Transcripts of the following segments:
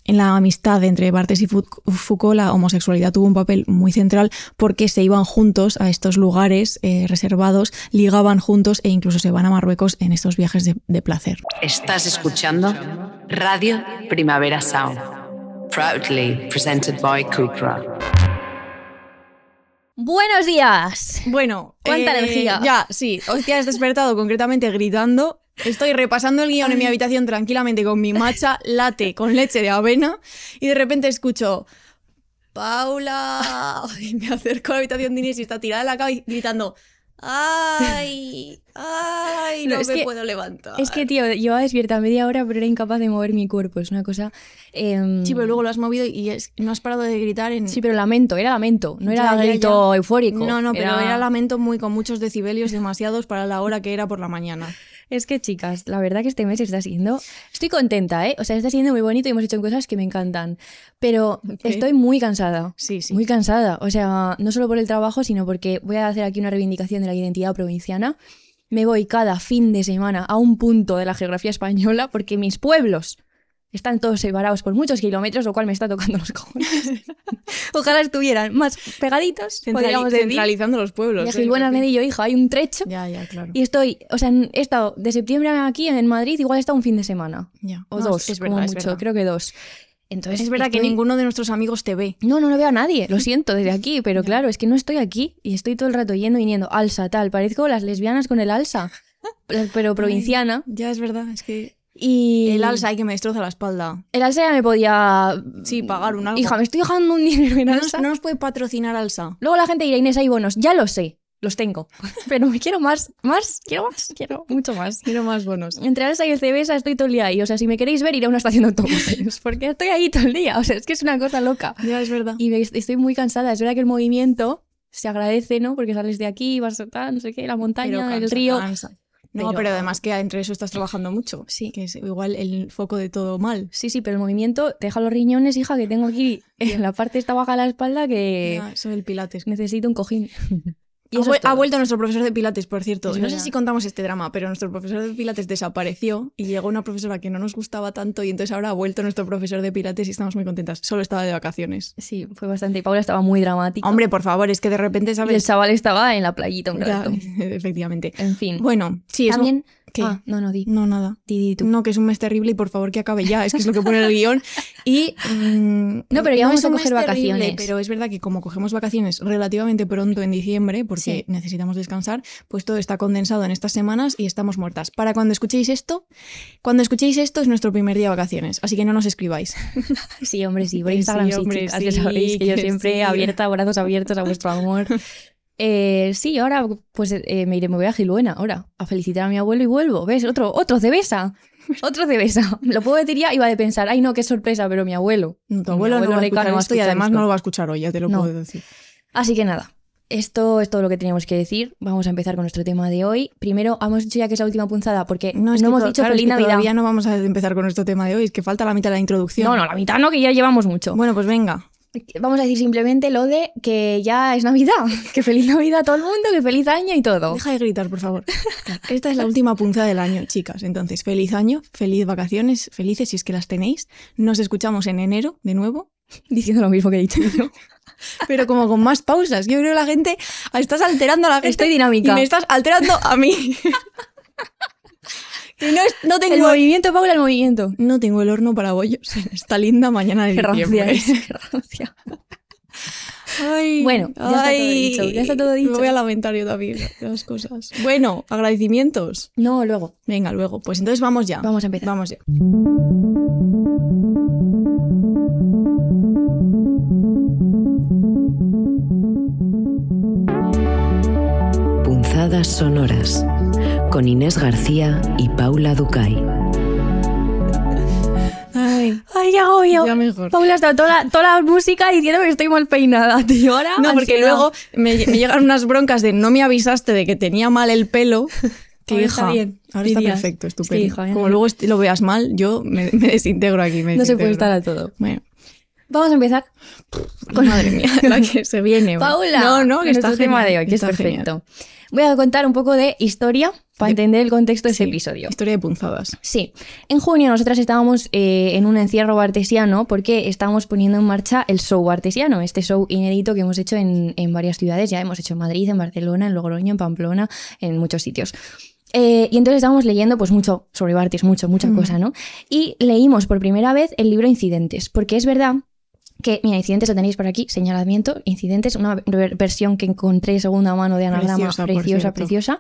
en la amistad entre Barthes y Foucault la homosexualidad tuvo un papel muy central porque se iban juntos a estos lugares reservados, ligaban juntos e incluso se van a Marruecos en estos viajes de placer. Estás escuchando Radio Primavera Sound, proudly presented by Cupra. ¡Buenos días! Bueno, ¿cuánta energía? Ya, sí. Hoy te has despertado concretamente gritando. Estoy repasando el guión en mi habitación tranquilamente con mi matcha latte con leche de avena y de repente escucho ¡Paula! Y me acerco a la habitación de Inés y está tirada en la cama y gritando ¡Ay! ¡Ay! No me puedo levantar. Es que, tío, llevaba despierta media hora pero era incapaz de mover mi cuerpo. Es una cosa... Sí, pero luego lo has movido y no has parado de gritar en... Sí, pero lamento, era lamento. No era grito eufórico. No, pero era lamento con muchos decibelios demasiados para la hora que era por la mañana. Es que, chicas, la verdad que este mes está siendo... Estoy contenta, ¿eh? O sea, está siendo muy bonito y hemos hecho cosas que me encantan. Pero estoy muy cansada. Sí. Muy cansada. O sea, no solo por el trabajo, sino porque voy a hacer aquí una reivindicación de la identidad provinciana. Me voy cada fin de semana a un punto de la geografía española porque mis pueblos están todos separados por muchos kilómetros, lo cual me está tocando los cojones. Ojalá estuvieran más pegaditos. Centralizando los pueblos. De Gilbuena Arnedillo, hija, hay un trecho. Ya, claro. Y he estado de septiembre aquí en Madrid, igual he estado un fin de semana. Ya. O dos, es verdad, como mucho, verdad. Creo que 2. Entonces, es verdad que ninguno de nuestros amigos te ve. No veo a nadie, lo siento desde aquí, pero claro, es que no estoy aquí y estoy todo el rato yendo y viniendo. Alsa, tal, parezco las lesbianas con el alsa, pero provinciana. Ay, ya es verdad, es que... Y el alsa hay que me destroza la espalda. El alsa ya me podía... Sí, pagar un algo. Hija, me estoy dejando un dinero en alsa. No nos puede patrocinar alsa. Luego la gente dirá, Inés, hay bonos. Ya lo sé, los tengo. Pero me quiero quiero mucho más. Quiero más bonos. Entre alsa y el Cebesa estoy todo el día ahí. O sea, si me queréis ver, iré a una estación de autobuses. Porque estoy ahí todo el día. O sea, es que es una cosa loca. Ya, es verdad. Y estoy muy cansada. Es verdad que el movimiento se agradece, ¿no? Porque sales de aquí, vas a no sé qué, la montaña, el río... Cansa. No, pero además que entre eso estás trabajando mucho. Sí. Que es igual el foco de todo mal. Sí, pero el movimiento te deja los riñones, hija, que tengo aquí en la parte esta baja de la espalda que... Ya, eso del pilates. Necesito un cojín. Y ha vuelto nuestro profesor de pilates, por cierto. No sé si contamos este drama, pero nuestro profesor de pilates desapareció y llegó una profesora que no nos gustaba tanto y entonces ahora ha vuelto nuestro profesor de pilates y estamos muy contentas. Solo estaba de vacaciones. Sí, fue bastante. Y Paula estaba muy dramática. Hombre, por favor, es que de repente, ¿sabes? Y el chaval estaba en la playita un rato. Efectivamente. En fin. Bueno, sí, también... eso... ¿Qué? No, di. No, nada. Di tú. No, que es un mes terrible y por favor que acabe ya. Es que es lo que pone el guión. Y... no, pero ya vamos a coger vacaciones. Terrible, pero es verdad que como cogemos vacaciones relativamente pronto en diciembre, porque necesitamos descansar, pues todo está condensado en estas semanas y estamos muertas. Para cuando escuchéis esto es nuestro primer día de vacaciones. Así que no nos escribáis. Sí, hombre, sí. Por Instagram sí, chicas. Ya sabéis que yo siempre abierta, brazos abiertos a vuestro amor. Sí, ahora pues me voy a Gilbuena ahora a felicitar a mi abuelo y vuelvo. ¿Ves? Otro Cebesa. Otro Cebesa. Lo puedo decir ya, iba de pensar, ay no, qué sorpresa, pero mi abuelo. Tu abuelo no va a escuchar esto y además no lo va a escuchar hoy, ya te lo puedo decir. Así que nada, esto es todo lo que teníamos que decir. Vamos a empezar con nuestro tema de hoy. Primero, hemos dicho ya que es la última punzada porque no hemos dicho feliz Navidad. Todavía no vamos a empezar con nuestro tema de hoy, es que falta la mitad de la introducción. No, la mitad no, que ya llevamos mucho. Bueno, pues venga. Vamos a decir simplemente lo de que ya es Navidad, que feliz Navidad a todo el mundo, que feliz año y todo. Deja de gritar, por favor. Esta es la última punzada del año, chicas. Entonces, feliz año, feliz vacaciones, felices si es que las tenéis. Nos escuchamos en enero, de nuevo. Diciendo lo mismo que he dicho yo. Pero como con más pausas. Yo creo que la gente... Estás alterando a la gente. Estoy dinámica. Y me estás alterando a mí. No tengo el movimiento, Paula, el movimiento. No tengo el horno para bollos en esta linda mañana de diciembre. Qué rancia. Ay, bueno, ya está todo dicho. Me voy a lamentar yo también las cosas. Bueno, agradecimientos. No, luego. Venga, luego. Pues entonces vamos ya. Vamos a empezar. Vamos ya. Punzadas sonoras con Inés García y Paula Ducay. Ay, ya agobio. Ya mejor. Paula está toda la música diciendo que estoy mal peinada, tío. Ahora, no, porque luego me llegan unas broncas de no me avisaste de que tenía mal el pelo. Que ahora hija, está bien. Ahora está perfecto, estupendo. Sí, hija, como luego lo veas mal, yo me desintegro aquí. No se puede estar a todo. Bueno. Vamos a empezar con madre mía, la que se viene. Paula. No, que está el tema de hoy, que es perfecto. Genial. Voy a contar un poco de historia para entender el contexto de ese Sí, episodio. Historia de punzadas. Sí, en junio nosotras estábamos en un encierro bartesiano porque estábamos poniendo en marcha el show bartesiano, este show inédito que hemos hecho en varias ciudades, ya hemos hecho en Madrid, en Barcelona, en Logroño, en Pamplona, en muchos sitios. Y entonces estábamos leyendo pues mucho sobre Bartes, mucha cosa, ¿no? Y leímos por primera vez el libro Incidentes, porque es verdad que, mira, Incidentes lo tenéis por aquí, señalamiento, Incidentes, una versión que encontré de segunda mano de anagrama, preciosa.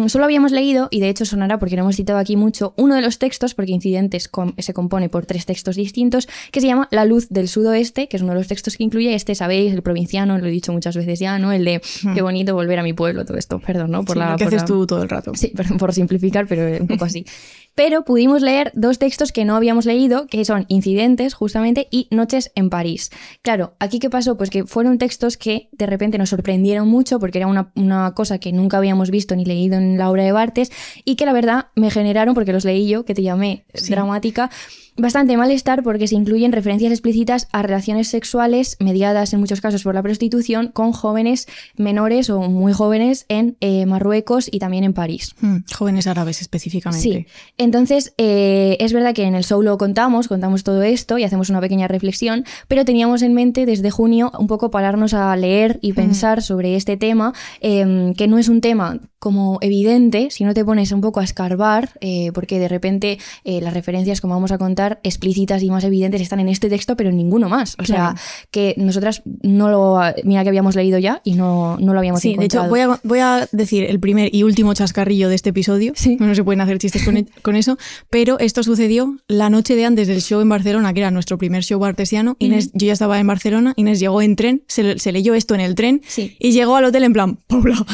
Solo habíamos leído, y de hecho sonará porque lo hemos citado aquí mucho, uno de los textos, porque Incidentes se compone por 3 textos distintos, que se llama La luz del sudoeste, que es uno de los textos que incluye sabéis, el provinciano, lo he dicho muchas veces ya, ¿no? El de qué bonito volver a mi pueblo, todo esto, perdón, ¿no? Lo que haces tú todo el rato. Sí, perdón por simplificar, pero un poco así. Pero pudimos leer 2 textos que no habíamos leído, que son Incidentes, justamente, y Noches en París. Claro, ¿aquí qué pasó? Pues que fueron textos que de repente nos sorprendieron mucho porque era una cosa que nunca habíamos visto ni leído en la obra de Barthes y que la verdad me generaron, porque los leí yo, que te llamé dramática, bastante malestar porque se incluyen referencias explícitas a relaciones sexuales mediadas en muchos casos por la prostitución con jóvenes menores o muy jóvenes en Marruecos y también en París. Jóvenes árabes específicamente. Sí, entonces es verdad que en el show lo contamos todo esto y hacemos una pequeña reflexión, pero teníamos en mente desde junio un poco pararnos a leer y pensar sobre este tema, que no es un tema como evidente si no te pones un poco a escarbar, porque de repente las referencias, como vamos a contar, explícitas y más evidentes están en este texto, pero en ninguno más. O sea, que nosotras mira que habíamos leído ya y no lo habíamos encontrado. De hecho, voy a decir el primer y último chascarrillo de este episodio. Sí. No se pueden hacer chistes con eso, pero esto sucedió la noche de antes del show en Barcelona, que era nuestro primer show bartesiano. Inés, yo ya estaba en Barcelona, Inés llegó en tren, se leyó esto en el tren y llegó al hotel en plan, Paula.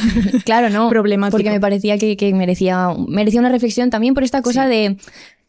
Claro, no, problemático. Porque me parecía que merecía una reflexión también por esta cosa de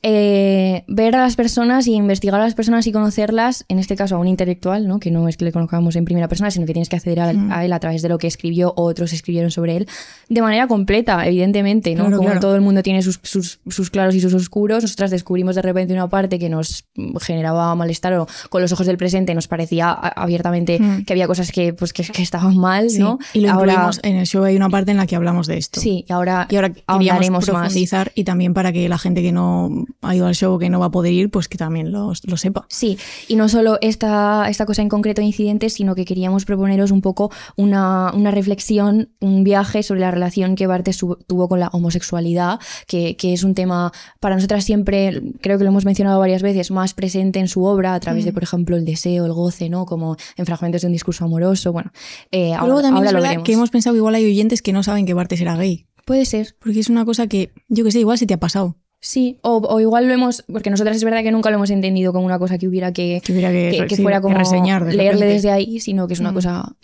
ver a las personas y investigar a las personas y conocerlas, en este caso a un intelectual, ¿no? Que no es que le conozcamos en primera persona, sino que tienes que acceder a él a través de lo que escribió o otros escribieron sobre él, de manera completa, evidentemente, ¿no? Como todo el mundo tiene sus claros y sus oscuros, nosotras descubrimos de repente una parte que nos generaba malestar o con los ojos del presente nos parecía abiertamente que había cosas que estaban mal, ¿no? Y lo incluimos en el show, hay una parte en la que hablamos de esto. Sí, y ahora queríamos profundizar más. Y también para que la gente que no ha ido al show, que no va a poder ir, pues que también lo sepa. Sí, y no solo esta cosa en concreto de Incidentes, sino que queríamos proponeros un poco una reflexión, un viaje sobre la relación que Barthes tuvo con la homosexualidad, que es un tema para nosotras siempre, creo que lo hemos mencionado varias veces, más presente en su obra a través de, por ejemplo, el deseo, el goce, ¿no? Como en fragmentos de un discurso amoroso. Bueno, luego también ahora es verdad que hemos pensado que igual hay oyentes que no saben que Barthes era gay. Puede ser. Porque es una cosa que, yo que sé, igual se te ha pasado. Sí, o igual lo hemos, porque nosotras es verdad que nunca lo hemos entendido como una cosa que hubiera que fuera como reseñar leerle desde ahí, sino que es una cosa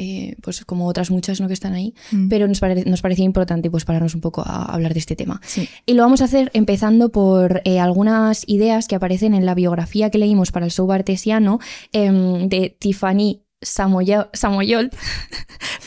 pues como otras muchas, ¿no? Que están ahí, pero nos parecía importante pues pararnos un poco a hablar de este tema. Sí. Y lo vamos a hacer empezando por algunas ideas que aparecen en la biografía que leímos para el show bartesiano de Tiffany Samoyol.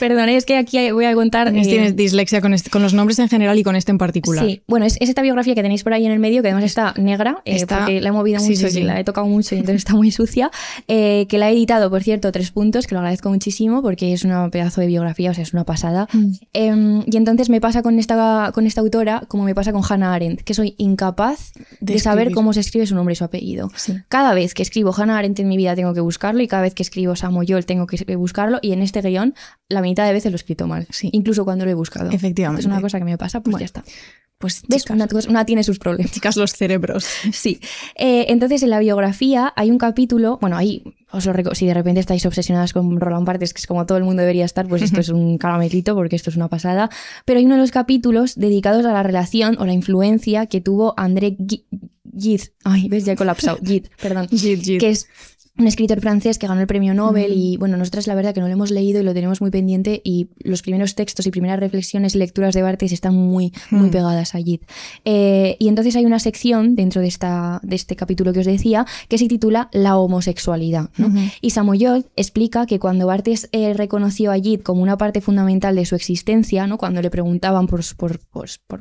Perdón, es que aquí voy a contar... Tienes dislexia con los nombres en general y con este en particular. Sí, bueno, es esta biografía que tenéis por ahí en el medio, que además está negra, porque la he movido mucho y la he tocado mucho y entonces está muy sucia, que la he editado, por cierto, 3 puntos, que lo agradezco muchísimo porque es un pedazo de biografía, o sea, es una pasada. Y entonces me pasa con esta autora como me pasa con Hannah Arendt, que soy incapaz de saber cómo se escribe su nombre y su apellido. Sí. Cada vez que escribo Hannah Arendt en mi vida tengo que buscarlo y cada vez que escribo Samoyol tengo que buscarlo, y en este guión la mitad de veces lo he escrito mal, incluso cuando lo he buscado. Efectivamente. Es una cosa que me pasa, pues ya está. Pues ¿ves? Una tiene sus problemas. Chicas, los cerebros. Sí. Entonces, en la biografía hay un capítulo, bueno, ahí si de repente estáis obsesionadas con Roland Barthes, que es como todo el mundo debería estar, pues esto es un caramelito porque esto es una pasada. Pero hay uno de los capítulos dedicados a la relación o la influencia que tuvo André Gide. Ay, ves, ya he colapsado. Gide, perdón. Gide. Que es un escritor francés que ganó el premio Nobel y bueno, nosotras la verdad que no lo hemos leído y lo tenemos muy pendiente, y los primeros textos y primeras reflexiones y lecturas de Barthes están muy pegadas allí. Y entonces hay una sección dentro de este capítulo que os decía que se titula La homosexualidad, ¿no? Y Samoyol explica que cuando Barthes reconoció a Gide como una parte fundamental de su existencia, ¿no? Cuando le preguntaban por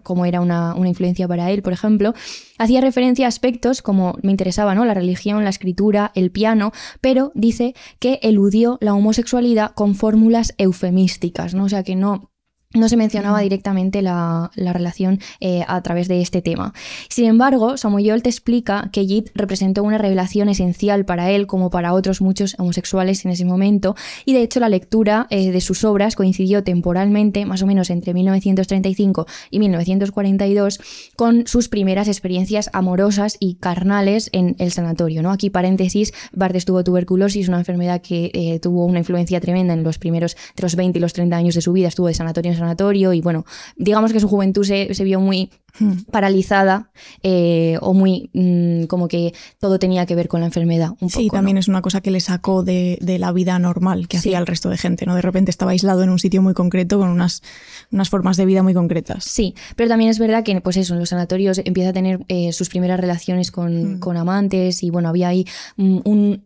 cómo era una influencia para él, por ejemplo, hacía referencia a aspectos como me interesaba, ¿no? La religión, la escritura, el piano, pero dice que eludió la homosexualidad con fórmulas eufemísticas, ¿no? O sea, que no no se mencionaba directamente la relación a través de este tema. Sin embargo, Samoyol te explica que Jit representó una revelación esencial para él como para otros muchos homosexuales en ese momento, y de hecho la lectura de sus obras coincidió temporalmente, más o menos entre 1935 y 1942, con sus primeras experiencias amorosas y carnales en el sanatorio, ¿no? Aquí paréntesis, Barthes tuvo tuberculosis, una enfermedad que tuvo una influencia tremenda en los primeros, entre los 20 y los 30 años de su vida, estuvo de sanatorio en sanatorio, y bueno, digamos que su juventud se vio muy paralizada o muy como que todo tenía que ver con la enfermedad. Un poco, sí, también ¿no? Es una cosa que le sacó de la vida normal que hacía el resto de gente, ¿no? De repente estaba aislado en un sitio muy concreto con unas formas de vida muy concretas. Sí, pero también es verdad que pues eso, en los sanatorios empieza a tener sus primeras relaciones con amantes, y bueno, había ahí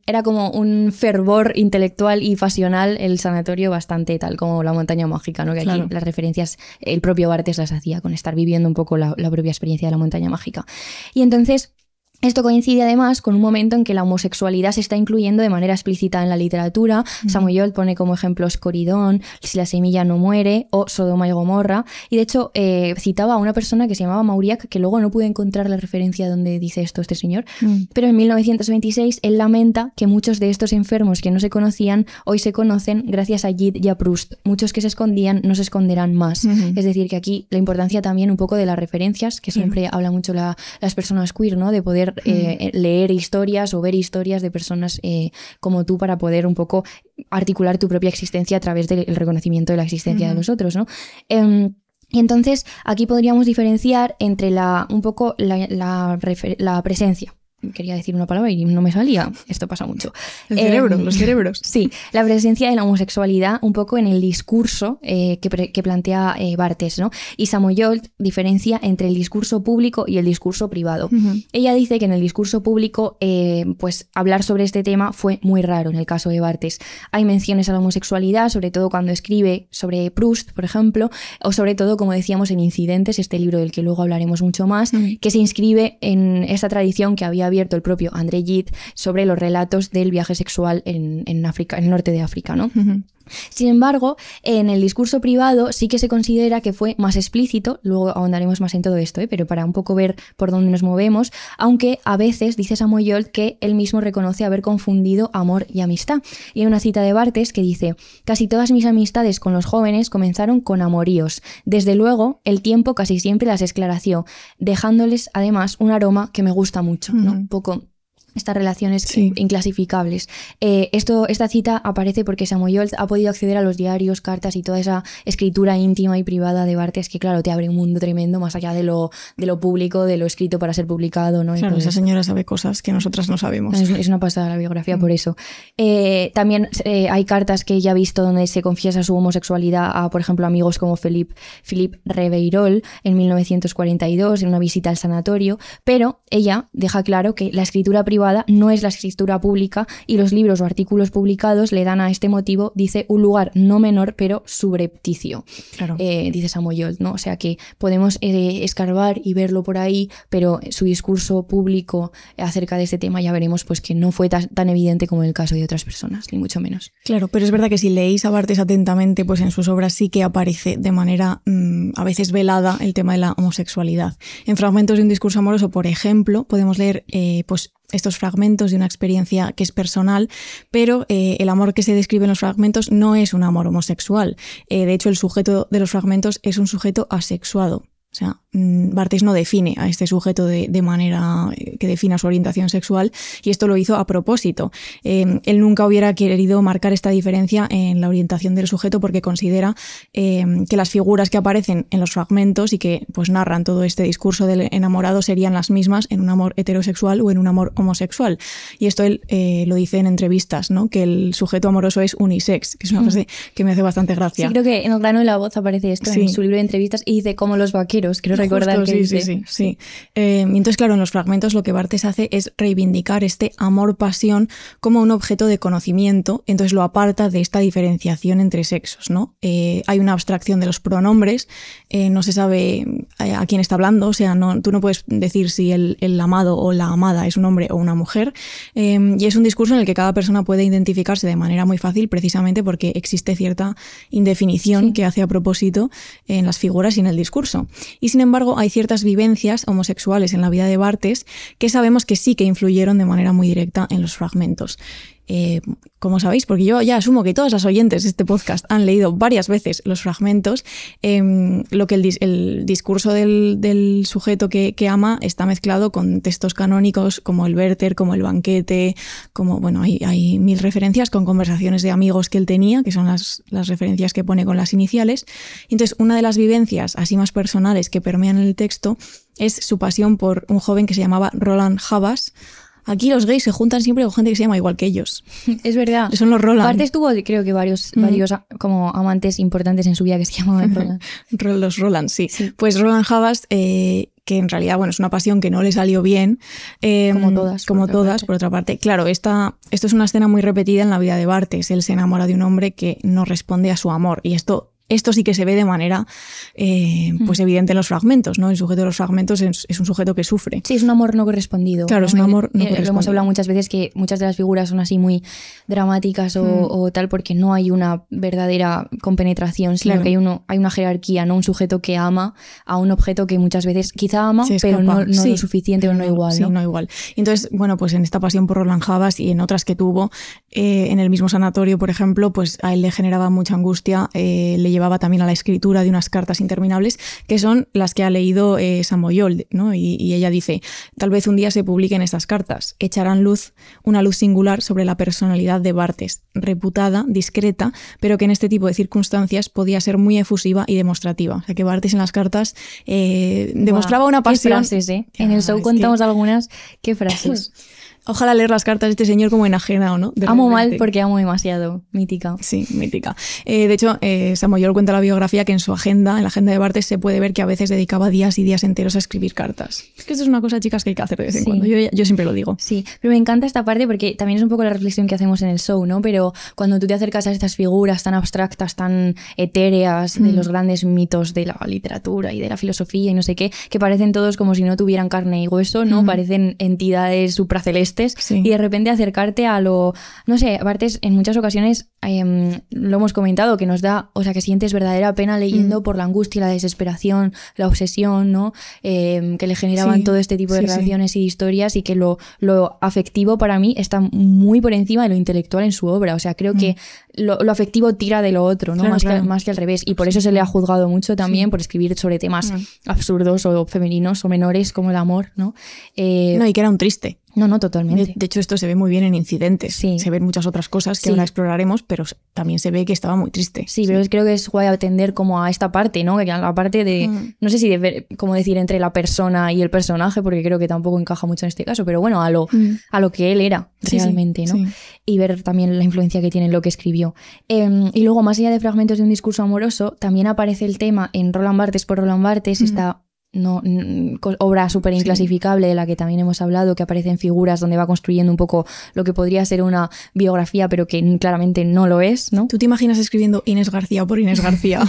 era como un fervor intelectual y pasional el sanatorio, bastante tal como la montaña mágica, ¿no? Que aquí las referencias el propio Barthes las hacía con estar viviendo un poco la propia experiencia de la montaña mágica. Y entonces esto coincide además con un momento en que la homosexualidad se está incluyendo de manera explícita en la literatura. Samoyol pone como ejemplos Coridón, Si la semilla no muere o Sodoma y Gomorra. Y de hecho citaba a una persona que se llamaba Mauriac, que luego no pude encontrar la referencia donde dice esto este señor. Pero en 1926 él lamenta que muchos de estos enfermos que no se conocían hoy se conocen gracias a Jit y a Proust. Muchos que se escondían no se esconderán más. Es decir, que aquí la importancia también un poco de las referencias, que siempre habla mucho las personas queer, ¿no? De poder leer historias o ver historias de personas como tú para poder un poco articular tu propia existencia a través del reconocimiento de la existencia de los otros, ¿no? Y entonces aquí podríamos diferenciar entre la presencia. Quería decir una palabra y no me salía. Esto pasa mucho. Los cerebros. Sí, la presencia de la homosexualidad un poco en el discurso que plantea Barthes, ¿no? Y Samoyol diferencia entre el discurso público y el discurso privado. Ella dice que en el discurso público pues hablar sobre este tema fue muy raro en el caso de Barthes. Hay menciones a la homosexualidad, sobre todo cuando escribe sobre Proust, por ejemplo, o sobre todo, como decíamos, en Incidentes, este libro del que luego hablaremos mucho más, que se inscribe en esta tradición que había abierto el propio André Gide sobre los relatos del viaje sexual en África, en el norte de África, ¿no? Sin embargo, en el discurso privado sí que se considera que fue más explícito, luego ahondaremos más en todo esto, pero para un poco ver por dónde nos movemos, aunque a veces dice Samoyol que él mismo reconoce haber confundido amor y amistad. Y hay una cita de Barthes que dice: casi todas mis amistades con los jóvenes comenzaron con amoríos. Desde luego, el tiempo casi siempre las esclareció, dejándoles además un aroma que me gusta mucho, ¿no? Un poco estas relaciones inclasificables. Esta cita aparece porque Samoyol ha podido acceder a los diarios, cartas y toda esa escritura íntima y privada de Barthes, que claro, te abre un mundo tremendo más allá de lo público, de lo escrito para ser publicado, ¿no? Claro, esa señora sabe cosas que nosotras no sabemos. Es una pasada la biografía por eso. También hay cartas que ella ha visto donde se confiesa su homosexualidad a, por ejemplo, amigos como Philippe Reveyrol en 1942 en una visita al sanatorio, pero ella deja claro que la escritura privada no es la escritura pública, y los libros o artículos publicados le dan a este motivo, dice, un lugar no menor pero subrepticio. Claro. Dice Samoyol, ¿no? O sea que podemos escarbar y verlo por ahí, pero su discurso público acerca de este tema ya veremos pues que no fue tan evidente como en el caso de otras personas, ni mucho menos. Claro, pero es verdad que si leéis a Barthes atentamente, pues en sus obras sí que aparece de manera a veces velada el tema de la homosexualidad. En Fragmentos de un discurso amoroso, por ejemplo, podemos leer pues estos fragmentos de una experiencia que es personal, pero el amor que se describe en los fragmentos no es un amor homosexual. De hecho, el sujeto de los fragmentos es un sujeto asexuado. O sea, Barthes no define a este sujeto de manera que defina su orientación sexual, y esto lo hizo a propósito. Él nunca hubiera querido marcar esta diferencia en la orientación del sujeto porque considera que las figuras que aparecen en los fragmentos y que pues narran todo este discurso del enamorado serían las mismas en un amor heterosexual o en un amor homosexual. Y esto él lo dice en entrevistas, ¿no? Que el sujeto amoroso es unisex, que es una frase que me hace bastante gracia. Sí, creo que en El grano de la voz aparece esto en su libro de entrevistas, y dice como los vaqueros negros, creo recordar Justo, que sí, dice. sí. Y entonces, claro, en los fragmentos lo que Barthes hace es reivindicar este amor-pasión como un objeto de conocimiento, entonces lo aparta de esta diferenciación entre sexos, ¿no? Hay una abstracción de los pronombres, no se sabe a quién está hablando, o sea, tú no puedes decir si el amado o la amada es un hombre o una mujer, y es un discurso en el que cada persona puede identificarse de manera muy fácil, precisamente porque existe cierta indefinición que hace a propósito en las figuras y en el discurso. Y sin embargo, hay ciertas vivencias homosexuales en la vida de Barthes que sabemos que sí que influyeron de manera muy directa en los fragmentos. Como sabéis, porque yo ya asumo que todas las oyentes de este podcast han leído varias veces los fragmentos, lo que el discurso del sujeto que ama está mezclado con textos canónicos como el Werther, como el banquete, como, bueno, hay 1000 referencias con conversaciones de amigos que él tenía, que son las referencias que pone con las iniciales. Entonces, una de las vivencias así más personales que permean el texto es su pasión por un joven que se llamaba Roland Habas. Aquí los gays se juntan siempre con gente que se llama igual que ellos. Es verdad. Son los Roland. Barthes tuvo, creo que varios como amantes importantes en su vida que se llamaban Roland. Los Roland, sí. Pues Roland Habas, que en realidad, bueno, es una pasión que no le salió bien. Como todas, por otra parte. Claro, esto es una escena muy repetida en la vida de Barthes. Él se enamora de un hombre que no responde a su amor. Y esto sí que se ve de manera pues evidente en los fragmentos, ¿no? El sujeto de los fragmentos es un sujeto que sufre. Sí, es un amor no correspondido. Claro, ¿no? es un amor no correspondido. Lo hemos hablado muchas veces que muchas de las figuras son así muy dramáticas o tal porque no hay una verdadera compenetración, sino que hay una jerarquía, ¿no? Un sujeto que ama a un objeto que muchas veces quizá ama, pero no lo suficiente o no igual, ¿no? Sí, no igual. Entonces, bueno, pues en esta pasión por Roland Habas y en otras que tuvo, en el mismo sanatorio, por ejemplo, pues a él le generaba mucha angustia, le llevaba también a la escritura de unas cartas interminables que son las que ha leído Samoyol, ¿no? Y ella dice, tal vez un día se publiquen estas cartas, echarán una luz singular sobre la personalidad de Barthes, reputada, discreta, pero que en este tipo de circunstancias podía ser muy efusiva y demostrativa. O sea que Barthes en las cartas demostraba una pasión. Qué frases, ¿eh? En el show contamos algunas, qué frases. Ojalá leer las cartas de este señor como enajenado, ¿no? Amo mal porque amo demasiado. Mítica. Sí, mítica. De hecho, Samoyol cuenta en la biografía que en en la agenda de Barthes, se puede ver que a veces dedicaba días y días enteros a escribir cartas. Es que esto es una cosa, chicas, que hay que hacer de vez en cuando. Yo siempre lo digo. Sí, pero me encanta esta parte porque también es un poco la reflexión que hacemos en el show, ¿no? Pero cuando tú te acercas a estas figuras tan abstractas, tan etéreas de los grandes mitos de la literatura y de la filosofía y no sé qué, que parecen todos como si no tuvieran carne y hueso, ¿no? Parecen entidades supracelestes. Y de repente acercarte a lo... No sé, Barthes en muchas ocasiones lo hemos comentado, que nos da, o sea, que sientes verdadera pena leyendo por la angustia, la desesperación, la obsesión, ¿no? Que le generaban todo este tipo de relaciones y historias, y que lo afectivo para mí está muy por encima de lo intelectual en su obra. O sea, creo que lo afectivo tira de lo otro, ¿no? Claro, más que al revés. Y por eso se le ha juzgado mucho también por escribir sobre temas absurdos o femeninos o menores como el amor, ¿no? No, y que era un triste. No, totalmente. De hecho, esto se ve muy bien en Incidentes. Sí. Se ven muchas otras cosas que ahora exploraremos, pero también se ve que estaba muy triste. Sí, pero creo que es guay atender como a esta parte, ¿no? Que a la parte de, no sé si de ver, como decir, entre la persona y el personaje, porque creo que tampoco encaja mucho en este caso, pero bueno, a lo que él era realmente, ¿no? Sí. Y ver también la influencia que tiene en lo que escribió. Y luego, más allá de fragmentos de un discurso amoroso, también aparece el tema en Roland Barthes por Roland Barthes, esta... obra súper inclasificable de la que también hemos hablado, que aparece en figuras donde va construyendo un poco lo que podría ser una biografía, pero que claramente no lo es, ¿no? ¿Tú te imaginas escribiendo Inés García por Inés García?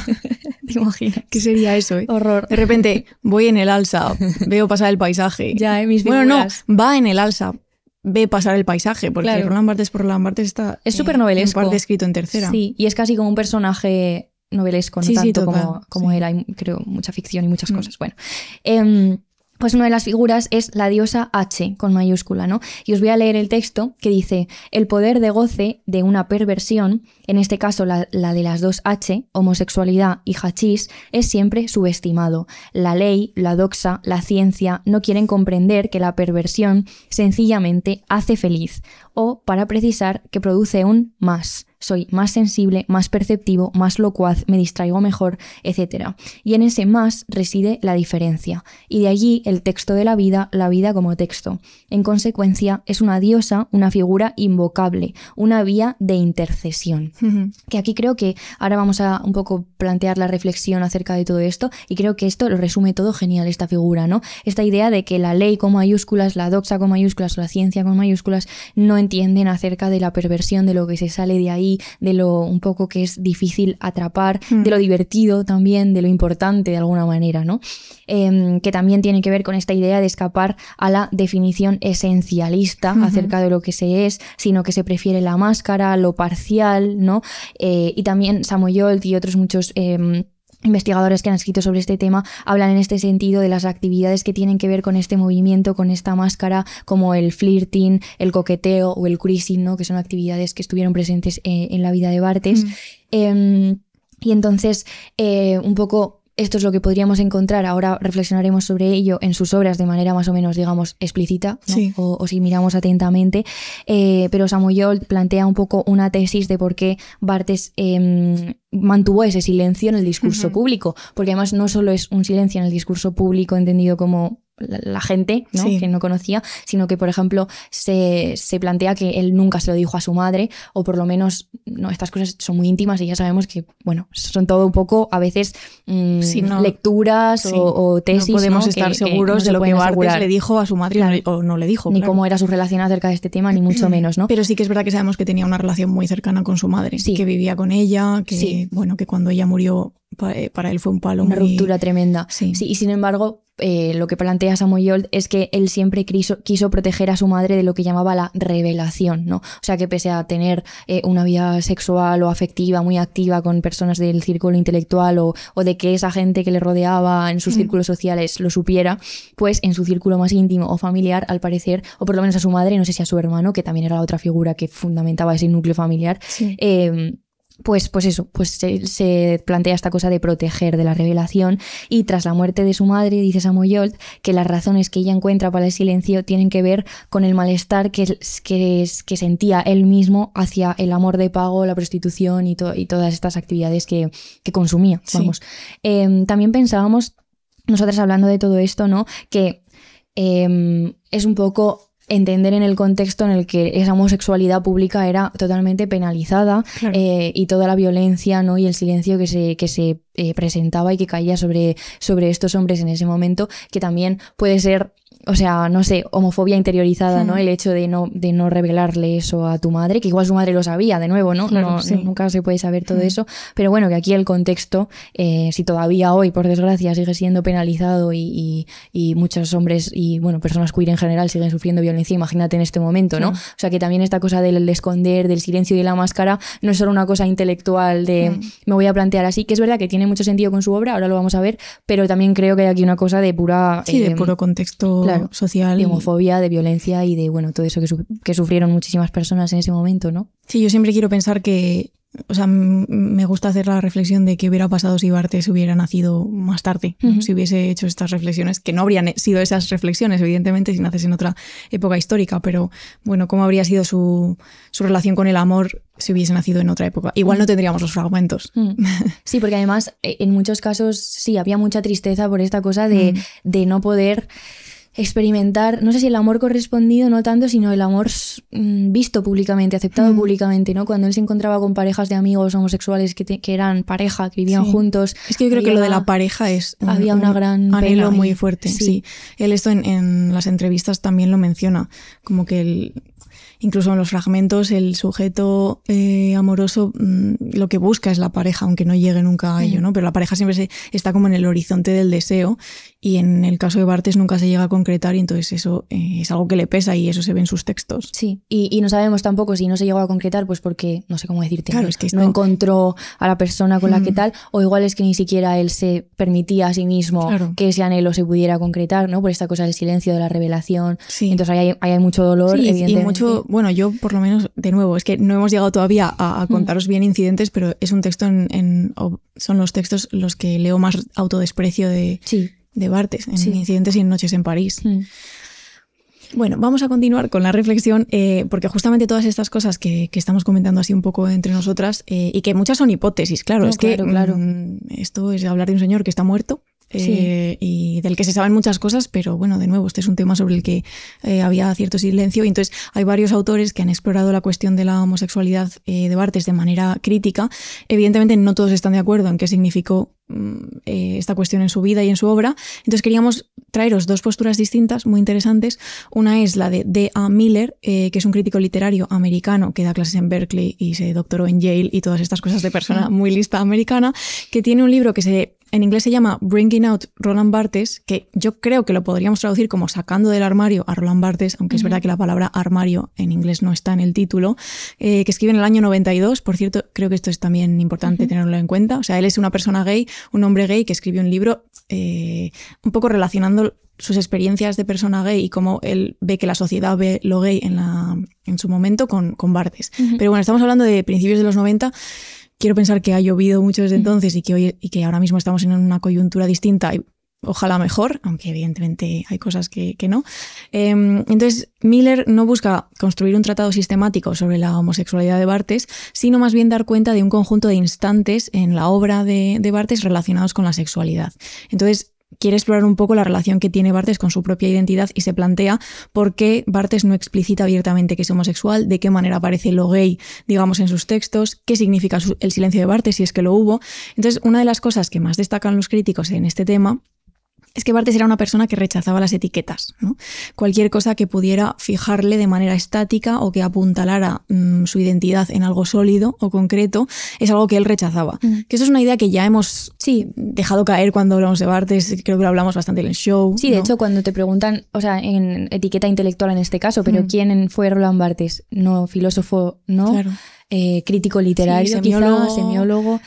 ¿Te imaginas? ¿Qué sería eso? Horror. De repente voy en el alsa, veo pasar el paisaje. Ya, mis figuras. Bueno, no, va en el alsa, ve pasar el paisaje, porque Roland Barthes por Roland Barthes está... Es súper novelesco. En parte escrito en tercera. Sí, y es casi como un personaje... novelesco, no tanto como era, hay, creo, mucha ficción y muchas cosas. Bueno, pues una de las figuras es la diosa H, con mayúscula, ¿no? Y os voy a leer el texto que dice: el poder de goce de una perversión, en este caso la de las dos H, homosexualidad y hachís, es siempre subestimado. La ley, la doxa, la ciencia no quieren comprender que la perversión sencillamente hace feliz, o, para precisar, que produce un más, soy más sensible, más perceptivo, más locuaz, me distraigo mejor, etc. Y en ese más reside la diferencia. Y de allí el texto de la vida como texto. En consecuencia, es una diosa, una figura invocable, una vía de intercesión. Que aquí creo que ahora vamos a un poco plantear la reflexión acerca de todo esto, y creo que esto lo resume todo genial, esta figura, ¿no? Esta idea de que la ley con mayúsculas, la doxa con mayúsculas o la ciencia con mayúsculas no entienden acerca de la perversión, de lo que se sale de ahí, de lo un poco que es difícil atrapar, de lo divertido también, de lo importante de alguna manera, ¿no? Que también tiene que ver con esta idea de escapar a la definición esencialista acerca de lo que se es, sino que se prefiere la máscara, lo parcial, ¿no? Y también Samoyalt y otros muchos investigadores que han escrito sobre este tema hablan en este sentido de las actividades que tienen que ver con este movimiento, con esta máscara, como el flirting, el coqueteo o el cruising, ¿no? Que son actividades que estuvieron presentes en la vida de Barthes. Y entonces, un poco esto es lo que podríamos encontrar, ahora reflexionaremos sobre ello en sus obras de manera más o menos, digamos, explícita, ¿no? Sí. O si miramos atentamente, pero Samoyalt plantea un poco una tesis de por qué Barthes mantuvo ese silencio en el discurso público, porque además no solo es un silencio en el discurso público entendido como la gente, ¿no? Que no conocía, sino que, por ejemplo, se plantea que él nunca se lo dijo a su madre, o por lo menos, no, estas cosas son muy íntimas y ya sabemos que, bueno, son todo un poco, a veces, lecturas o tesis. No podemos estar seguros de lo que Barthes le dijo a su madre, claro, o no le dijo. Ni cómo era su relación acerca de este tema, ni mucho menos, ¿no? Pero sí que es verdad que sabemos que tenía una relación muy cercana con su madre, que vivía con ella, que, bueno, que cuando ella murió, para él fue un palo. Una ruptura tremenda. Sí, y sin embargo, lo que plantea Samoyalt es que él siempre quiso proteger a su madre de lo que llamaba la revelación, ¿no? O sea, que pese a tener una vida sexual o afectiva muy activa con personas del círculo intelectual o de que esa gente que le rodeaba en sus círculos sociales lo supiera, pues en su círculo más íntimo o familiar, al parecer, o por lo menos a su madre, no sé si a su hermano, que también era la otra figura que fundamentaba ese núcleo familiar, pues se plantea esta cosa de proteger de la revelación, y tras la muerte de su madre, dice Samoyalt, que las razones que ella encuentra para el silencio tienen que ver con el malestar que sentía él mismo hacia el amor de pago, la prostitución y todas estas actividades que consumía, vamos. También pensábamos, nosotras hablando de todo esto, ¿no? Que es un poco entender en el contexto en el que esa homosexualidad pública era totalmente penalizada, claro. Y toda la violencia, ¿no? Y el silencio que se presentaba y que caía sobre estos hombres en ese momento, que también puede ser, o sea, no sé, homofobia interiorizada, ¿no? El hecho de no revelarle eso a tu madre, que igual su madre lo sabía, de nuevo, ¿no? Claro, nunca se puede saber todo eso, pero bueno, que aquí el contexto, si todavía hoy, por desgracia, sigue siendo penalizado y muchos hombres y, bueno, personas queer en general siguen sufriendo violencia, imagínate en este momento, ¿no? O sea, que también esta cosa del esconder, del silencio y de la máscara, no es solo una cosa intelectual de me voy a plantear así, que es verdad que tiene mucho sentido con su obra, ahora lo vamos a ver, pero también creo que hay aquí una cosa de pura... de puro contexto, claro, social. De homofobia, de violencia y de, bueno, todo eso que sufrieron muchísimas personas en ese momento, ¿no? Sí, yo siempre quiero pensar que, o sea, me gusta hacer la reflexión de qué hubiera pasado si Barthes hubiera nacido más tarde, ¿no? Si hubiese hecho estas reflexiones, que no habrían sido esas reflexiones, evidentemente, si naces en otra época histórica, pero bueno, cómo habría sido su relación con el amor si hubiese nacido en otra época. Igual no tendríamos los fragmentos. Sí, porque además, en muchos casos, sí, había mucha tristeza por esta cosa de no poder experimentar, no sé si el amor correspondido, no tanto, sino el amor visto públicamente, aceptado públicamente, ¿no? Cuando él se encontraba con parejas de amigos homosexuales que eran pareja, que vivían juntos. Es que yo creo que lo de la pareja es había una gran anhelo muy fuerte. Sí. Él esto en las entrevistas también lo menciona, como que incluso en los fragmentos el sujeto amoroso lo que busca es la pareja, aunque no llegue nunca a ello, ¿no? Pero la pareja siempre está como en el horizonte del deseo, y en el caso de Barthes nunca se llega a concretar, y entonces eso es algo que le pesa, y eso se ve en sus textos. Sí, y no sabemos tampoco si no se llegó a concretar, pues porque, no sé cómo decirte, claro, es que no encontró a la persona con la que tal, o igual es que ni siquiera él se permitía a sí mismo que ese anhelo se pudiera concretar, ¿no? Por esta cosa del silencio, de la revelación. Sí. Entonces ahí hay mucho dolor, evidentemente. Y mucho, bueno, yo por lo menos, de nuevo, es que no hemos llegado todavía a contaros bien incidentes, pero es un texto son los textos los que leo más autodesprecio de Barthes, en Incidentes y en Noches en París. Bueno, vamos a continuar con la reflexión, porque justamente todas estas cosas que estamos comentando así un poco entre nosotras, y que muchas son hipótesis, claro, No, es que claro. Esto es hablar de un señor que está muerto. Y del que se saben muchas cosas, pero bueno, de nuevo, este es un tema sobre el que había cierto silencio, y entonces hay varios autores que han explorado la cuestión de la homosexualidad de Barthes de manera crítica. Evidentemente no todos están de acuerdo en qué significó esta cuestión en su vida y en su obra, entonces queríamos traeros dos posturas distintas muy interesantes. Una es la de D.A. Miller, que es un crítico literario americano que da clases en Berkeley y se doctoró en Yale y todas estas cosas de persona muy lista americana, que tiene un libro que en inglés se llama Bringing Out Roland Barthes, que yo creo que lo podríamos traducir como sacando del armario a Roland Barthes, aunque es verdad que la palabra armario en inglés no está en el título, que escribe en el año 92. Por cierto, creo que esto es también importante tenerlo en cuenta. O sea, él es una persona gay, un hombre gay que escribió un libro un poco relacionando sus experiencias de persona gay y cómo él ve que la sociedad ve lo gay en su momento con Barthes. Pero bueno, estamos hablando de principios de los 90. Quiero pensar que ha llovido mucho desde entonces y que ahora mismo estamos en una coyuntura distinta y ojalá mejor, aunque evidentemente hay cosas que no. Entonces, Miller no busca construir un tratado sistemático sobre la homosexualidad de Barthes, sino más bien dar cuenta de un conjunto de instantes en la obra de Barthes relacionados con la sexualidad. Entonces, quiere explorar un poco la relación que tiene Barthes con su propia identidad y se plantea por qué Barthes no explicita abiertamente que es homosexual, de qué manera aparece lo gay, digamos, en sus textos, qué significa el silencio de Barthes, si es que lo hubo. Entonces, una de las cosas que más destacan los críticos en este tema es que Barthes era una persona que rechazaba las etiquetas, ¿no? Cualquier cosa que pudiera fijarle de manera estática o que apuntalara su identidad en algo sólido o concreto es algo que él rechazaba. Que eso es una idea que ya hemos dejado caer cuando hablamos de Barthes, creo que lo hablamos bastante en el show. Sí, ¿no? de hecho, cuando te preguntan, o sea, en etiqueta intelectual en este caso, pero ¿quién fue Roland Barthes? No, filósofo, no. Claro. Crítico literario, semiólogo, quizá, semiólogo,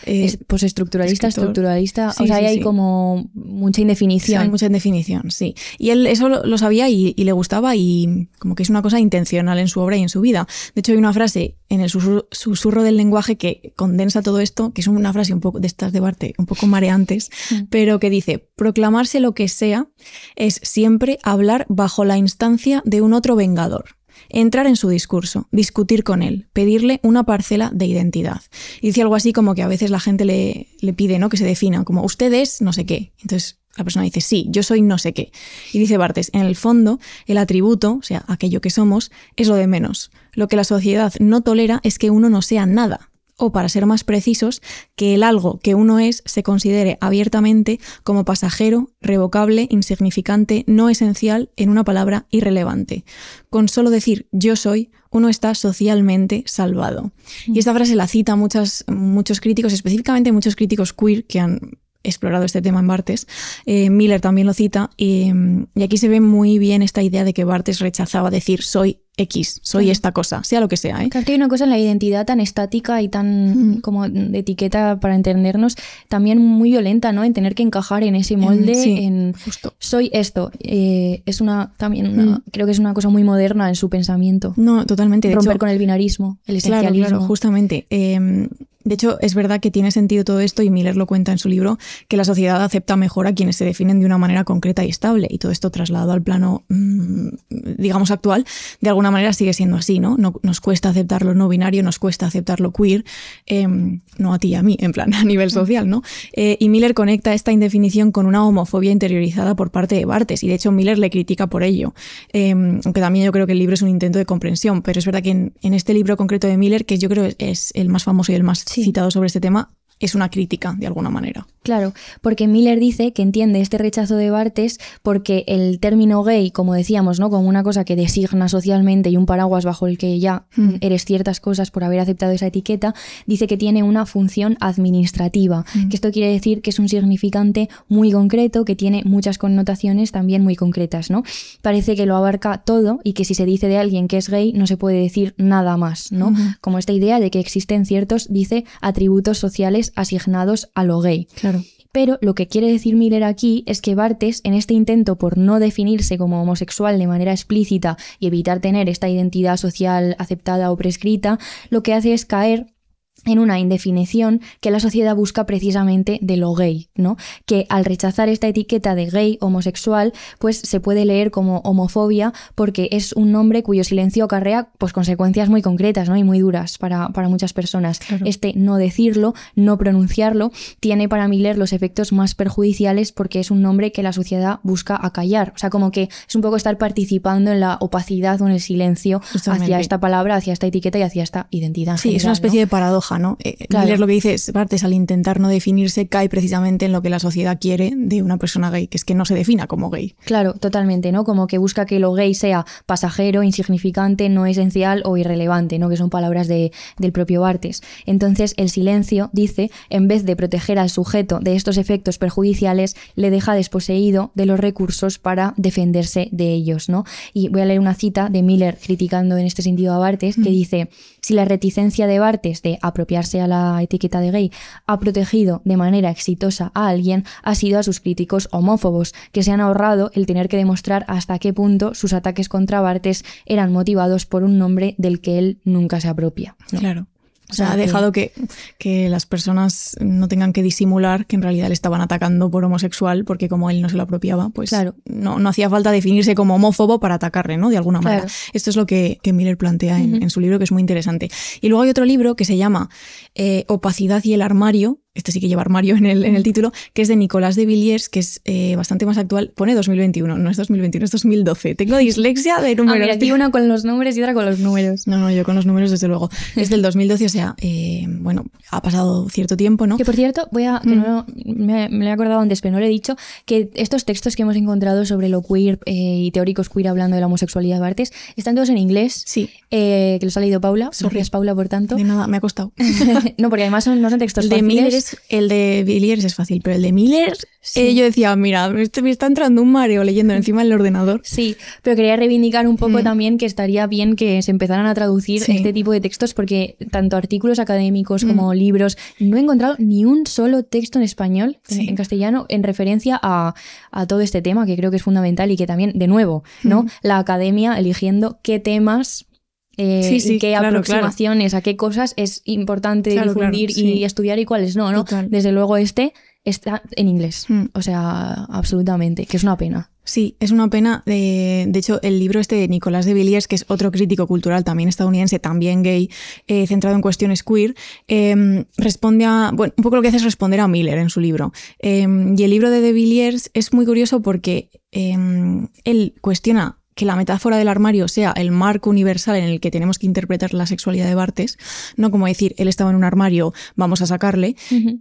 postestructuralista, escritor. estructuralista, Sí, o sea, ahí sí, hay sí. como mucha indefinición. Hay mucha indefinición, sí. Y él eso lo sabía y le gustaba, y como que es una cosa intencional en su obra y en su vida. De hecho, hay una frase en el susurro del lenguaje que condensa todo esto, que es una frase un poco de estas de Barthes, un poco mareantes, pero que dice: proclamarse lo que sea es siempre hablar bajo la instancia de un otro vengador. Entrar en su discurso, discutir con él, pedirle una parcela de identidad. Y dice algo así como que a veces la gente le pide, ¿no?, que se defina, como usted es no sé qué. Entonces la persona dice, sí, yo soy no sé qué. Y dice Barthes, en el fondo, el atributo, o sea, aquello que somos, es lo de menos. Lo que la sociedad no tolera es que uno no sea nada. O, para ser más precisos, que el algo que uno es se considere abiertamente como pasajero, revocable, insignificante, no esencial, en una palabra, irrelevante. Con solo decir yo soy, uno está socialmente salvado. Y esta frase la cita muchos críticos, específicamente muchos críticos queer que han explorado este tema en Barthes. Miller también lo cita, y aquí se ve muy bien esta idea de que Barthes rechazaba decir soy X, soy esta cosa, sea lo que sea. Claro que hay una cosa en la identidad tan estática y tan como de etiqueta, para entendernos, también muy violenta, ¿no? En tener que encajar en ese molde, justo. Soy esto. Es creo que es una cosa muy moderna en su pensamiento. No, totalmente. De Romper hecho, con el binarismo, el esencialismo. Claro, justamente. De hecho, es verdad que tiene sentido todo esto, y Miller lo cuenta en su libro, que la sociedad acepta mejor a quienes se definen de una manera concreta y estable, y todo esto trasladado al plano, digamos, actual, de alguna manera sigue siendo así, ¿no? Nos cuesta aceptar lo no binario, nos cuesta aceptar lo queer, no a ti y a mí, en plan, a nivel social, ¿no? Y Miller conecta esta indefinición con una homofobia interiorizada por parte de Barthes, y de hecho Miller le critica por ello, aunque también yo creo que el libro es un intento de comprensión, pero es verdad que en este libro concreto de Miller, que yo creo es el más famoso y el más citado sobre este tema, es una crítica de alguna manera. Claro, porque Miller dice que entiende este rechazo de Barthes porque el término gay, como decíamos, ¿no?, como una cosa que designa socialmente y un paraguas bajo el que ya eres ciertas cosas por haber aceptado esa etiqueta, dice que tiene una función administrativa, que esto quiere decir que es un significante muy concreto, que tiene muchas connotaciones también muy concretas, ¿no? Parece que lo abarca todo y que si se dice de alguien que es gay no se puede decir nada más, ¿no? Como esta idea de que existen ciertos, dice, atributos sociales asignados a lo gay. Claro. Pero lo que quiere decir Miller aquí es que Barthes, en este intento por no definirse como homosexual de manera explícita y evitar tener esta identidad social aceptada o prescrita, lo que hace es caer en una indefinición que la sociedad busca precisamente de lo gay, ¿no? Que al rechazar esta etiqueta de gay, homosexual, pues se puede leer como homofobia porque es un nombre cuyo silencio acarrea pues consecuencias muy concretas, ¿no? Y muy duras para muchas personas. Claro. Este no decirlo, no pronunciarlo, tiene para Miller los efectos más perjudiciales porque es un nombre que la sociedad busca acallar. O sea, como que es un poco estar participando en la opacidad o en el silencio hacia esta palabra, hacia esta etiqueta y hacia esta identidad. Sí, general, es una especie ¿no? de paradoja, ¿no? Claro. Miller lo que dice es, Barthes, al intentar no definirse, cae precisamente en lo que la sociedad quiere de una persona gay, que es que no se defina como gay. Claro, totalmente, ¿no? Como que busca que lo gay sea pasajero, insignificante, no esencial o irrelevante, ¿no? Que son palabras del propio Barthes. Entonces, el silencio, dice, en vez de proteger al sujeto de estos efectos perjudiciales, le deja desposeído de los recursos para defenderse de ellos, ¿no? Y voy a leer una cita de Miller criticando en este sentido a Barthes, que dice: si la reticencia de Barthes de apropiarse a la etiqueta de gay ha protegido de manera exitosa a alguien, ha sido a sus críticos homófobos, que se han ahorrado el tener que demostrar hasta qué punto sus ataques contra Barthes eran motivados por un nombre del que él nunca se apropia, ¿no? Claro. O sea, ha dejado que las personas no tengan que disimular que en realidad le estaban atacando por homosexual, porque como él no se lo apropiaba, pues claro, no hacía falta definirse como homófobo para atacarle, ¿no? De alguna manera. Claro. Esto es lo que Miller plantea en su libro, que es muy interesante. Y luego hay otro libro que se llama Opacidad y el armario. Este sí que lleva armario en el título, que es de Nicolas de Villiers, que es bastante más actual. Pone 2021, no es 2021, es 2012. Tengo dislexia de números. Mira, aquí una con los nombres y otra con los números. No, yo con los números desde luego. Es del 2012, o sea, bueno, ha pasado cierto tiempo, ¿no? Que por cierto, que no, me he acordado antes, pero no le he dicho, que estos textos que hemos encontrado sobre lo queer y teóricos queer hablando de la homosexualidad de Barthes están todos en inglés. Sí. Que los ha leído Paula. Gracias, Paula, por tanto. De nada, me ha costado. No, porque además no son textos el de fáciles. Miller el de Villiers es fácil, pero el de Miller, sí. Yo decía, mira, me está entrando un mareo leyendo encima del ordenador. Sí, pero quería reivindicar un poco también que estaría bien que se empezaran a traducir este tipo de textos, porque tanto artículos académicos como libros, no he encontrado ni un solo texto en español, en castellano, en referencia a todo este tema, que creo que es fundamental y que también, de nuevo, ¿no? La academia eligiendo qué temas y qué aproximaciones, a qué cosas es importante difundir y estudiar y cuáles no, ¿no? Total. Desde luego está en inglés, o sea, absolutamente, que es una pena. Sí, es una pena. De hecho, el libro este de Nicolas de Villiers, que es otro crítico cultural también estadounidense, también gay, centrado en cuestiones queer, responde a... Bueno, un poco lo que hace es responder a Miller en su libro. Y el libro de Villiers es muy curioso porque él cuestiona que la metáfora del armario sea el marco universal en el que tenemos que interpretar la sexualidad de Barthes, no como decir, él estaba en un armario, vamos a sacarle.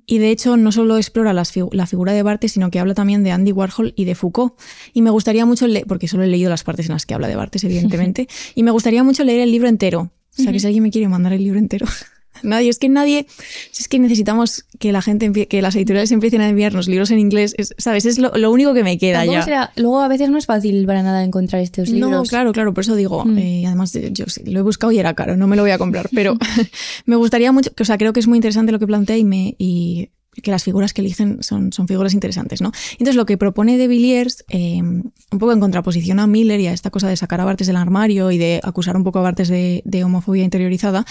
Y de hecho no solo explora la figura de Barthes, sino que habla también de Andy Warhol y de Foucault. Y me gustaría mucho leer, porque solo he leído las partes en las que habla de Barthes, evidentemente, y me gustaría mucho leer el libro entero. O sea, que si alguien me quiere mandar el libro entero... Es que necesitamos que la gente, que las editoriales empiecen a enviarnos libros en inglés, ¿sabes? Es lo único que me queda ya. Luego a veces no es fácil para nada encontrar estos libros. No, claro, por eso digo, además yo lo he buscado y era caro, no me lo voy a comprar, pero me gustaría mucho, o sea, creo que es muy interesante lo que plantea y que las figuras que eligen son figuras interesantes, ¿no? Entonces lo que propone de Villiers, un poco en contraposición a Miller y a esta cosa de sacar a Barthes del armario y de acusar un poco a Barthes de homofobia interiorizada,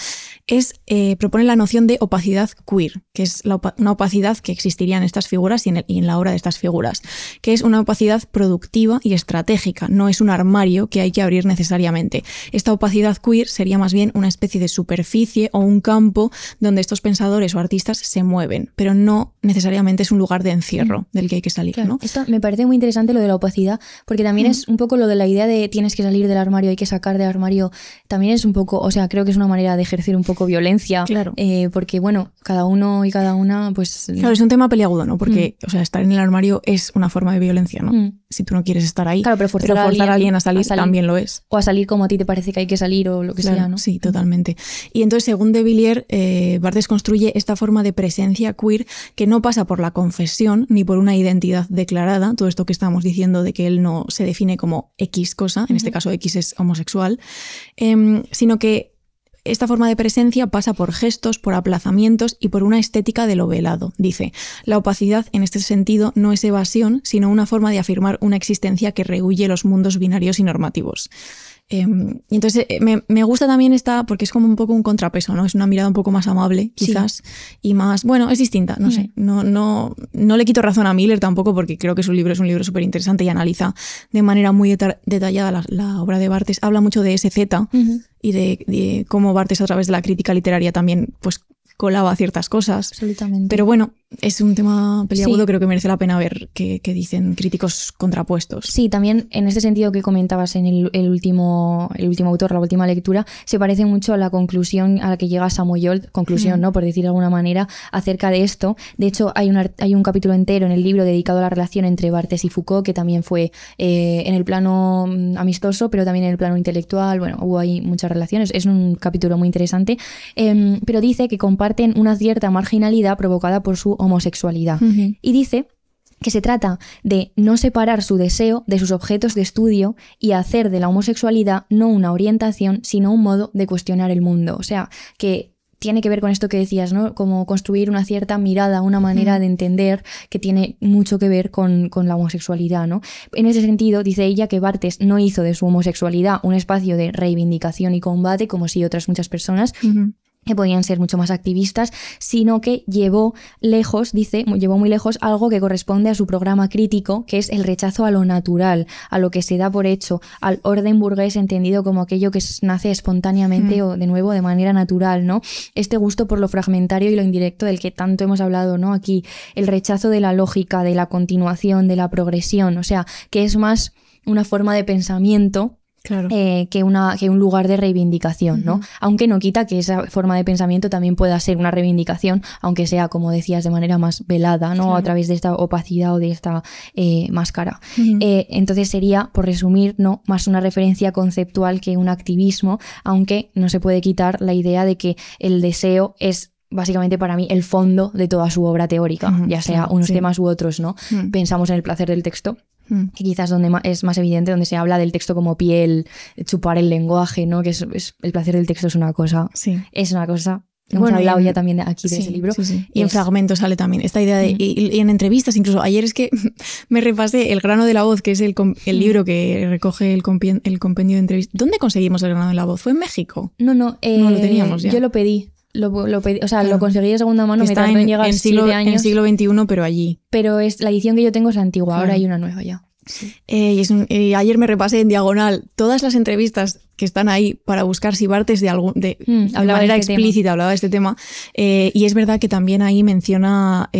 es propone la noción de opacidad queer, que es una opacidad que existiría en estas figuras y en la obra de estas figuras, que es una opacidad productiva y estratégica, no es un armario que hay que abrir necesariamente. Esta opacidad queer sería más bien una especie de superficie o un campo donde estos pensadores o artistas se mueven, pero no necesariamente es un lugar de encierro del que hay que salir, claro, ¿no? Esto me parece muy interesante lo de la opacidad, porque también es un poco lo de la idea de tienes que salir del armario, hay que sacar del armario, también es un poco, o sea, creo que es una manera de ejercer un poco violencia, claro. Porque bueno, cada uno y cada una, pues... Claro, es un tema peliagudo, ¿no? Porque, o sea, estar en el armario es una forma de violencia, ¿no? Si tú no quieres estar ahí, claro, pero forzar a alguien a salir también lo es. O a salir como a ti te parece que hay que salir o lo que sea, ¿no? Sí, totalmente. Y entonces, según de Villiers, Barthes construye esta forma de presencia queer que no pasa por la confesión ni por una identidad declarada, todo esto que estábamos diciendo de que él no se define como X cosa, en este caso X es homosexual, sino que esta forma de presencia pasa por gestos, por aplazamientos y por una estética de lo velado. Dice, la opacidad en este sentido no es evasión, sino una forma de afirmar una existencia que rehuye los mundos binarios y normativos. Y entonces me gusta también esta, porque es como un poco un contrapeso, ¿no? Es una mirada un poco más amable, quizás, y más, bueno, es distinta, no sé. No le quito razón a Miller tampoco, porque creo que es un libro súper interesante y analiza de manera muy detallada la obra de Barthes. Habla mucho de SZ y de cómo Barthes a través de la crítica literaria también, pues, colaba ciertas cosas. Absolutamente. Pero bueno, es un tema peliagudo, creo que merece la pena ver qué dicen críticos contrapuestos. Sí, también en este sentido que comentabas en el último autor, la última lectura, se parece mucho a la conclusión a la que llega Samoyol, conclusión, ¿no? Por decir de alguna manera, acerca de esto. De hecho, hay un capítulo entero en el libro dedicado a la relación entre Barthes y Foucault, que también fue en el plano amistoso, pero también en el plano intelectual. Bueno, hubo ahí muchas relaciones. Es un capítulo muy interesante. Pero dice que comparten una cierta marginalidad provocada por su homosexualidad. Y dice que se trata de no separar su deseo de sus objetos de estudio y hacer de la homosexualidad no una orientación, sino un modo de cuestionar el mundo. O sea, que tiene que ver con esto que decías, ¿no? Como construir una cierta mirada, una manera de entender que tiene mucho que ver con la homosexualidad, ¿no? En ese sentido, dice ella que Barthes no hizo de su homosexualidad un espacio de reivindicación y combate, como sí otras muchas personas, que podían ser mucho más activistas, sino que llevó muy lejos algo que corresponde a su programa crítico, que es el rechazo a lo natural, a lo que se da por hecho, al orden burgués entendido como aquello que nace espontáneamente o, de nuevo, de manera natural, ¿no? Este gusto por lo fragmentario y lo indirecto del que tanto hemos hablado, ¿no? Aquí, el rechazo de la lógica, de la continuación, de la progresión, o sea, que es más una forma de pensamiento que un lugar de reivindicación, ¿no? Aunque no quita que esa forma de pensamiento también pueda ser una reivindicación, aunque sea, como decías, de manera más velada, ¿no? A través de esta opacidad o de esta máscara. Entonces sería, por resumir, ¿no? Más una referencia conceptual que un activismo, aunque no se puede quitar la idea de que el deseo es básicamente para mí el fondo de toda su obra teórica, ya sea unos temas u otros, ¿no? Pensamos en El placer del texto, que quizás donde es más evidente, donde se habla del texto como piel, chupar el lenguaje, ¿no? Que es el placer del texto es una cosa, es una cosa. Hemos hablado ya también aquí de ese libro. Y en fragmentos sale también esta idea de, y en entrevistas incluso. Ayer es que me repasé El grano de la voz, que es el libro que recoge el compendio de entrevistas. ¿Dónde conseguimos El grano de la voz? ¿Fue en México? No lo teníamos ya. Yo lo pedí. Lo pedí, o sea, lo conseguí de segunda mano, me tardó en llegar 7 años. En siglo XXI, pero allí. Pero la edición que yo tengo es antigua, ahora hay una nueva ya. Sí. Y ayer me repasé en diagonal todas las entrevistas que están ahí para buscar si Barthes de manera explícita hablaba de este tema. Y es verdad que también ahí menciona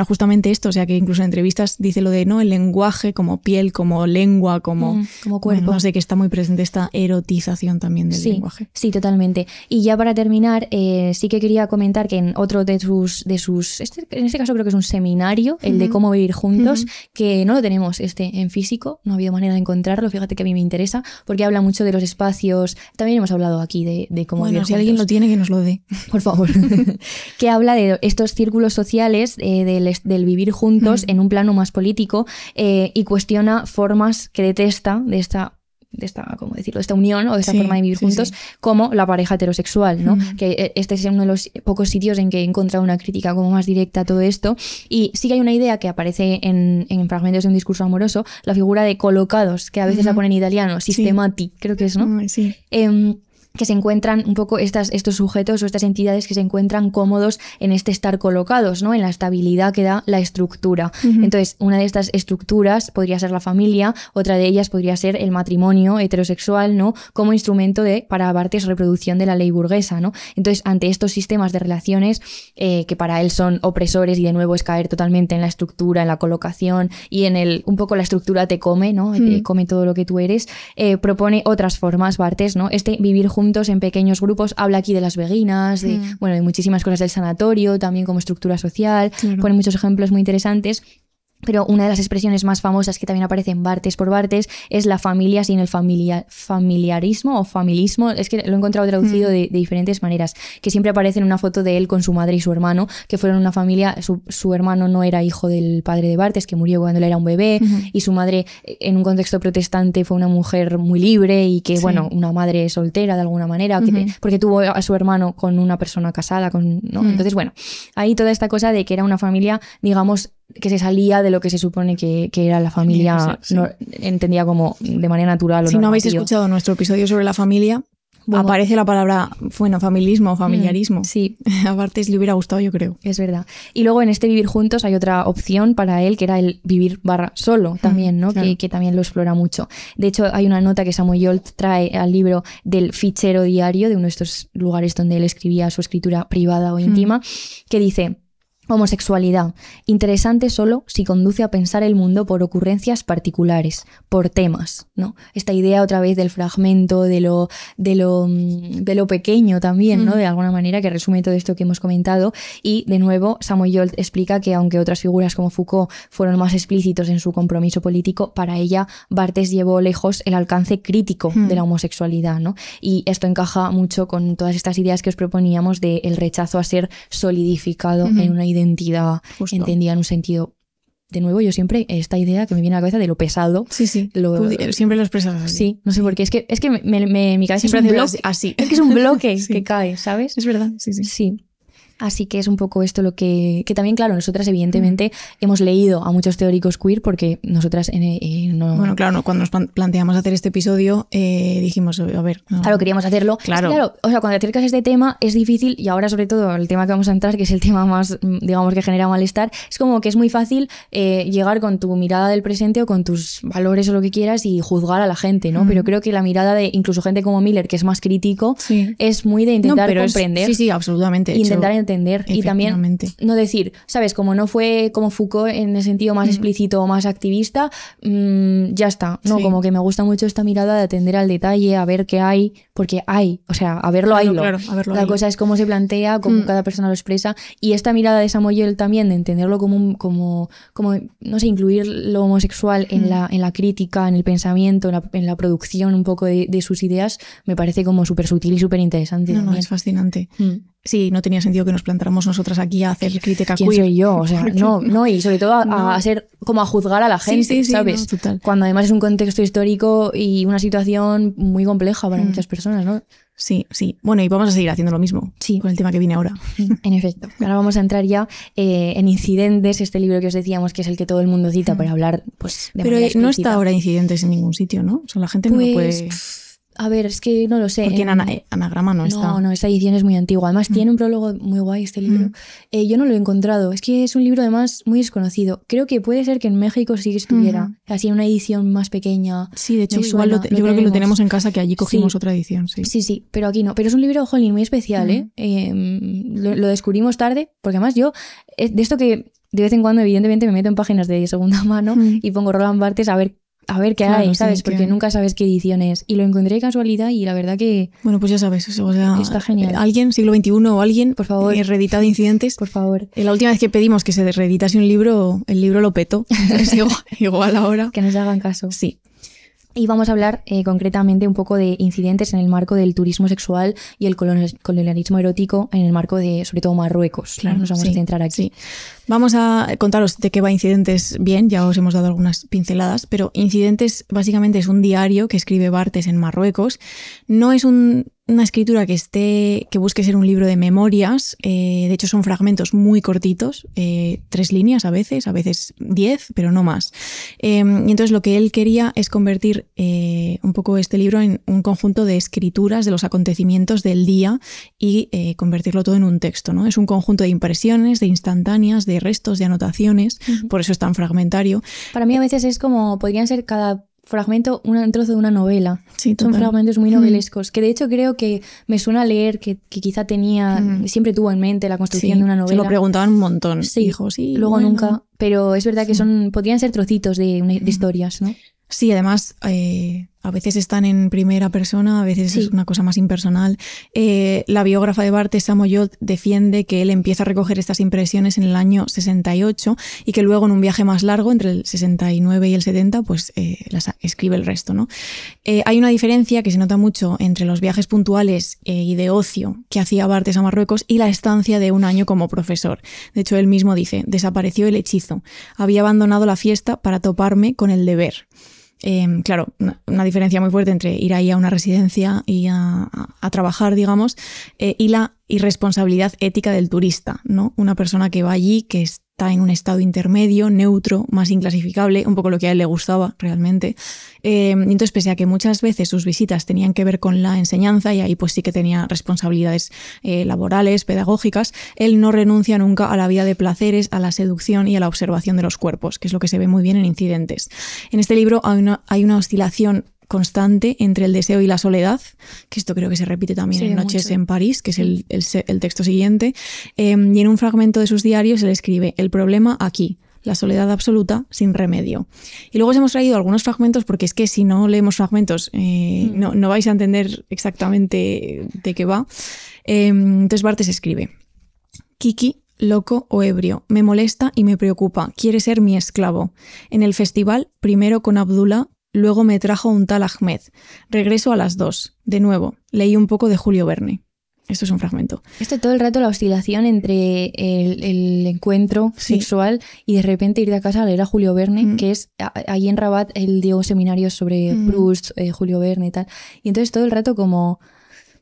justamente esto, o sea que incluso en entrevistas dice lo de, ¿no? El lenguaje como piel, como lengua, como cuerpo. Bueno, no sé, que está muy presente esta erotización también del lenguaje. Sí, totalmente. Y ya para terminar, sí que quería comentar que en otro de sus en este caso creo que es un seminario, el de cómo vivir juntos, que no lo tenemos en físico, no ha habido manera de encontrarlo, fíjate que a mí me interesa, porque habla mucho de los espacios, también hemos hablado aquí de cómo vivir juntos. Si alguien lo tiene, que nos lo dé. Por favor. Que habla de estos círculos sociales, del vivir juntos en un plano más político, y cuestiona formas que detesta de esta ¿cómo decirlo? De esta unión o de esta forma de vivir juntos, como la pareja heterosexual, ¿no? Que este es uno de los pocos sitios en que he encontrado una crítica como más directa a todo esto. Y sí que hay una idea que aparece en fragmentos de un discurso amoroso, la figura de colocados, que a veces la ponen en italiano, systemati, creo que es, ¿no? Sí. Que se encuentran un poco estos sujetos o estas entidades que se encuentran cómodos en este estar colocados, ¿no? En la estabilidad que da la estructura. Entonces, una de estas estructuras podría ser la familia, otra de ellas podría ser el matrimonio heterosexual, ¿no? Como instrumento para Barthes reproducción de la ley burguesa, ¿no? Entonces, ante estos sistemas de relaciones que para él son opresores, y de nuevo es caer totalmente en la estructura, en la colocación y en un poco la estructura te come, ¿no? Te come todo lo que tú eres. Propone otras formas Barthes, ¿no? Vivir juntos en pequeños grupos, habla aquí de las beguinas, de muchísimas cosas del sanatorio, también como estructura social, pone muchos ejemplos muy interesantes. Pero una de las expresiones más famosas que también aparece en Barthes por Barthes es la familia sin el familiarismo o familismo. Es que lo he encontrado traducido de diferentes maneras, que siempre aparece en una foto de él con su madre y su hermano, que fueron una familia. Su hermano no era hijo del padre de Barthes, que murió cuando él era un bebé, y su madre, en un contexto protestante, fue una mujer muy libre y que, una madre soltera de alguna manera, porque tuvo a su hermano con una persona casada, ¿no? Entonces, ahí toda esta cosa de que era una familia, digamos, que se salía de lo que se supone que era la familia, Sí. no, entendía como de manera natural. Si no habéis escuchado nuestro episodio sobre la familia, aparece la palabra, familismo o familiarismo. Sí. A Barthes le hubiera gustado, yo creo. Es verdad. Y luego en este vivir juntos hay otra opción para él, que era el vivir solo también, ¿no? Claro. Que también lo explora mucho. De hecho, hay una nota que Samuel Jolt trae al libro del fichero diario, de uno de estos lugares donde él escribía su escritura privada o íntima, que dice: homosexualidad, interesante solo si conduce a pensar el mundo por ocurrencias particulares, por temas, ¿no? Esta idea otra vez del fragmento, de lo pequeño también, ¿no? De alguna manera, que resume todo esto que hemos comentado. Y de nuevo, Samuel Jolt explica que aunque otras figuras como Foucault fueron más explícitos en su compromiso político, para ella Barthes llevó lejos el alcance crítico de la homosexualidad, ¿no? Y esto encaja mucho con todas estas ideas que os proponíamos del rechazo a ser solidificado en una identidad Justo. entendida en un sentido. De nuevo, yo siempre, esta idea que me viene a la cabeza de lo pesado. Sí. Tú siempre lo expresas así. Sí, no sé por qué. Es que mi cabeza Siempre es un haces bloque. así. Es que es un bloque Sí. que cae, ¿sabes? Es verdad, sí. Sí. Así que es un poco esto lo que también, claro, nosotras evidentemente hemos leído a muchos teóricos queer porque nosotras no... Bueno, claro, no, cuando nos planteamos hacer este episodio dijimos, a ver... No. Claro, queríamos hacerlo. Claro. Es que, claro, o sea, cuando te acercas a este tema es difícil, y ahora sobre todo el tema que vamos a entrar, que es el tema más, digamos, que genera malestar, es como que es muy fácil llegar con tu mirada del presente o con tus valores o lo que quieras y juzgar a la gente, ¿no? Pero creo que la mirada de incluso gente como Miller, que es más crítico, Sí. es muy de intentar No, pero comprender. Sí, absolutamente. Intentar entender y también Efectivamente. no decir, ¿sabes? Como no fue como Foucault en el sentido más explícito o más activista, ya está. No, Sí. como que me gusta mucho esta mirada de atender al detalle, a ver qué hay, porque hay, o sea, a verlo haylo. Claro, a verlo La haylo. cosa es cómo se plantea, cómo cada persona lo expresa, y esta mirada de Samuel Jolt también, de entenderlo como no sé, incluir lo homosexual en la crítica, en el pensamiento, en la producción un poco de sus ideas, me parece como súper sutil y súper interesante. No, es fascinante. Sí, no tenía sentido que nos plantáramos nosotras aquí a hacer crítica ¿Quién queer. soy yo? O sea, no, y sobre todo a ser como a juzgar a la gente, Sí, ¿sabes? no, total. Cuando además es un contexto histórico y una situación muy compleja para muchas personas, ¿no? Sí. Bueno, y vamos a seguir haciendo lo mismo Sí. con el tema que viene ahora. En efecto. Ahora vamos a entrar ya en Incidentes, este libro que os decíamos que es el que todo el mundo cita para hablar, pues, de Pero manera no explícita. está ahora Incidentes en ningún sitio, ¿no? O sea, la gente no lo puede... A ver, es que no lo sé. Porque en Anagrama no está. No, esta edición es muy antigua. Además, tiene un prólogo muy guay este libro. Yo no lo he encontrado. Es que es un libro además muy desconocido. Creo que puede ser que en México sí que estuviera. Así en una edición más pequeña. Sí, de hecho, Me igual suena, yo creo que lo tenemos en casa, que allí cogimos Sí. otra edición. Sí. Sí, pero aquí no. Pero es un libro, jolín, muy especial, ¿eh? Lo descubrimos tarde, porque además yo, de esto que de vez en cuando, evidentemente, me meto en páginas de segunda mano y pongo Roland Barthes a ver qué Claro, hay, sí, ¿sabes? Porque que- nunca sabes qué edición es. Y lo encontré de casualidad y la verdad que, Bueno, pues ya sabes, o sea, Está genial. Alguien, siglo XXI o alguien, Por favor. reeditado Incidentes. por favor, La última vez que pedimos que se reeditase un libro, el libro lo petó. Entonces, igual ahora. que nos hagan caso. Sí. Y vamos a hablar concretamente un poco de incidentes en el marco del turismo sexual y el colonialismo erótico en el marco de, sobre todo, Marruecos. Claro, Nos vamos sí, a centrar aquí. sí. Vamos a contaros de qué va Incidentes bien, ya os hemos dado algunas pinceladas, pero Incidentes básicamente es un diario que escribe Barthes en Marruecos. No es una escritura que busque ser un libro de memorias, de hecho son fragmentos muy cortitos, 3 líneas a veces 10, pero no más. Y entonces lo que él quería es convertir un poco este libro en un conjunto de escrituras de los acontecimientos del día y convertirlo todo en un texto, ¿no? Es un conjunto de impresiones, de instantáneas, de restos, de anotaciones, por eso es tan fragmentario. Para mí a veces es como, podrían ser cada fragmento un trozo de una novela. Sí, Son total. fragmentos muy novelescos, que de hecho creo que me suena leer que quizá siempre tuvo en mente la construcción Sí, de una se novela. lo preguntaban un montón. Sí, Dijo, sí, luego bueno. nunca, pero es verdad que podrían ser trocitos de historias, ¿no? Sí, además, a veces están en primera persona, a veces Sí. es una cosa más impersonal. La biógrafa de Barthes, Samuel Jolt, defiende que él empieza a recoger estas impresiones en el año 68 y que luego en un viaje más largo, entre el 69 y el 70, pues las escribe el resto, ¿no? Hay una diferencia que se nota mucho entre los viajes puntuales y de ocio que hacía Barthes a Marruecos y la estancia de un año como profesor. De hecho, él mismo dice, desapareció el hechizo. Había abandonado la fiesta para toparme con el deber. Claro, una diferencia muy fuerte entre ir ahí a una residencia y a trabajar, digamos, y la irresponsabilidad ética del turista, ¿no? Una persona que va allí, que está está en un estado intermedio, neutro, más inclasificable, un poco lo que a él le gustaba realmente. Entonces, pese a que muchas veces sus visitas tenían que ver con la enseñanza, y ahí pues sí que tenía responsabilidades laborales, pedagógicas, él no renuncia nunca a la vida de placeres, a la seducción y a la observación de los cuerpos, que es lo que se ve muy bien en Incidentes. En este libro hay una oscilación constante entre el deseo y la soledad, que esto creo que se repite también en Noches en París, que es el texto siguiente, y en un fragmento de sus diarios él escribe: el problema aquí, la soledad absoluta sin remedio. Y luego os hemos traído algunos fragmentos, porque es que si no leemos fragmentos no vais a entender exactamente de qué va. Entonces Barthes escribe: Kiki, loco o ebrio, me molesta y me preocupa, quiere ser mi esclavo. En el festival, primero con Abdullah, luego me trajo un tal Ahmed. Regreso a las 2. De nuevo, leí un poco de Julio Verne. Esto es un fragmento. Esto todo el rato la oscilación entre el encuentro sexual y de repente ir de casa a leer a Julio Verne, que es allí en Rabat él dio seminarios sobre Proust, Julio Verne y tal. Y entonces todo el rato como...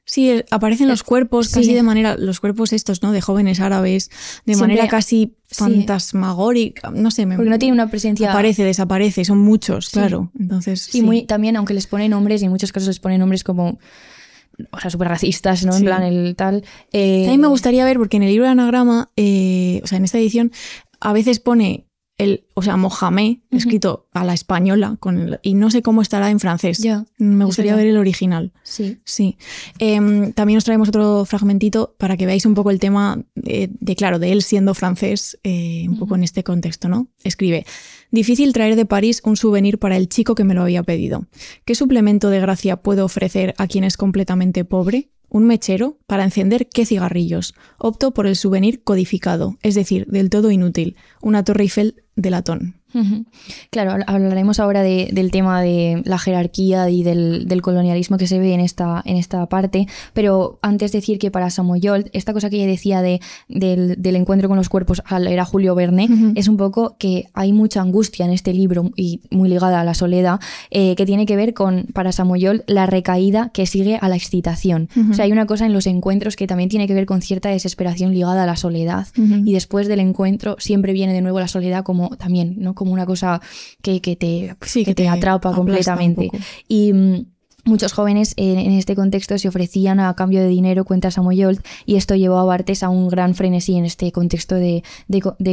Sí, aparecen los cuerpos casi de manera, los cuerpos estos, ¿no? De jóvenes árabes, de siempre, manera casi fantasmagórica, no sé. Porque no tiene una presencia... Aparece, desaparece, son muchos, claro. Entonces, sí. Muy, también, aunque les ponen nombres, y en muchos casos les ponen nombres como... O sea, súper racistas, ¿no? En plan, el tal... A mí me gustaría ver, porque en el libro de anagrama, o sea, en esta edición, a veces pone... Mohamed, escrito a la española, y no sé cómo estará en francés. Me gustaría ver el original. Sí. También os traemos otro fragmentito para que veáis un poco el tema de él siendo francés, un poco en este contexto, ¿no? Escribe: difícil traer de París un souvenir para el chico que me lo había pedido. ¿Qué suplemento de gracia puedo ofrecer a quien es completamente pobre? ¿Un mechero? ¿Para encender qué cigarrillos? Opto por el souvenir codificado, es decir, del todo inútil, una Torre Eiffel de latón. Claro, hablaremos ahora del tema de la jerarquía y del colonialismo que se ve en esta parte, pero antes decir que para Samoyol, esta cosa que ella decía del encuentro con los cuerpos al leer a Julio Verne, es un poco que hay mucha angustia en este libro, y muy ligada a la soledad, que tiene que ver con, para Samoyol, la recaída que sigue a la excitación. O sea, hay una cosa en los encuentros que también tiene que ver con cierta desesperación ligada a la soledad, y después del encuentro siempre viene de nuevo la soledad como también, ¿no? Como una cosa que te atrapa completamente. Y muchos jóvenes en este contexto se ofrecían a cambio de dinero, cuenta Samoyol, y esto llevó a Barthes a un gran frenesí en este contexto de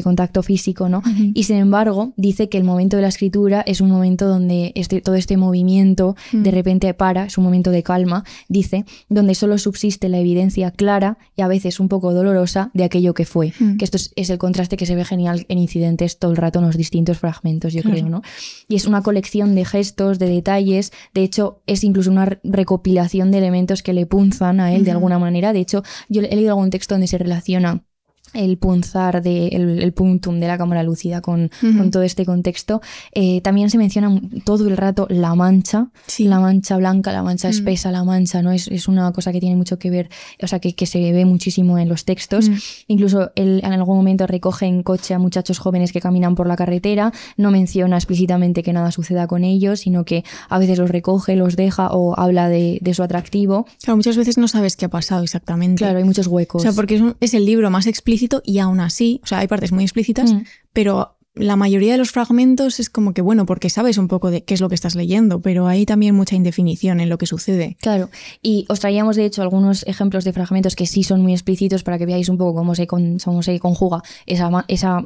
contacto físico, ¿no? Y sin embargo, dice que el momento de la escritura es un momento donde todo este movimiento de repente para, es un momento de calma, dice, donde solo subsiste la evidencia clara y a veces un poco dolorosa de aquello que fue. Que esto es el contraste que se ve genial en Incidentes todo el rato en los distintos fragmentos, yo creo, ¿no? Y es una colección de gestos, de detalles, de hecho es incluso una recopilación de elementos que le punzan a él de alguna manera. De hecho, yo he leído algún texto donde se relaciona el punzar, el punctum de la cámara lúcida con todo este contexto. También se menciona todo el rato la mancha, la mancha blanca, la mancha espesa, la mancha, ¿no? Es una cosa que tiene mucho que ver, o sea, que se ve muchísimo en los textos. Incluso él en algún momento recoge en coche a muchachos jóvenes que caminan por la carretera, no menciona explícitamente que nada suceda con ellos, sino que a veces los recoge, los deja o habla de su atractivo. Claro, muchas veces no sabes qué ha pasado exactamente. Claro, hay muchos huecos. O sea, porque es el libro más explícito, y aún así, o sea, hay partes muy explícitas, pero la mayoría de los fragmentos es como que, bueno, porque sabes un poco de qué es lo que estás leyendo, pero hay también mucha indefinición en lo que sucede. Claro, y os traíamos de hecho algunos ejemplos de fragmentos que sí son muy explícitos para que veáis un poco cómo se conjuga esa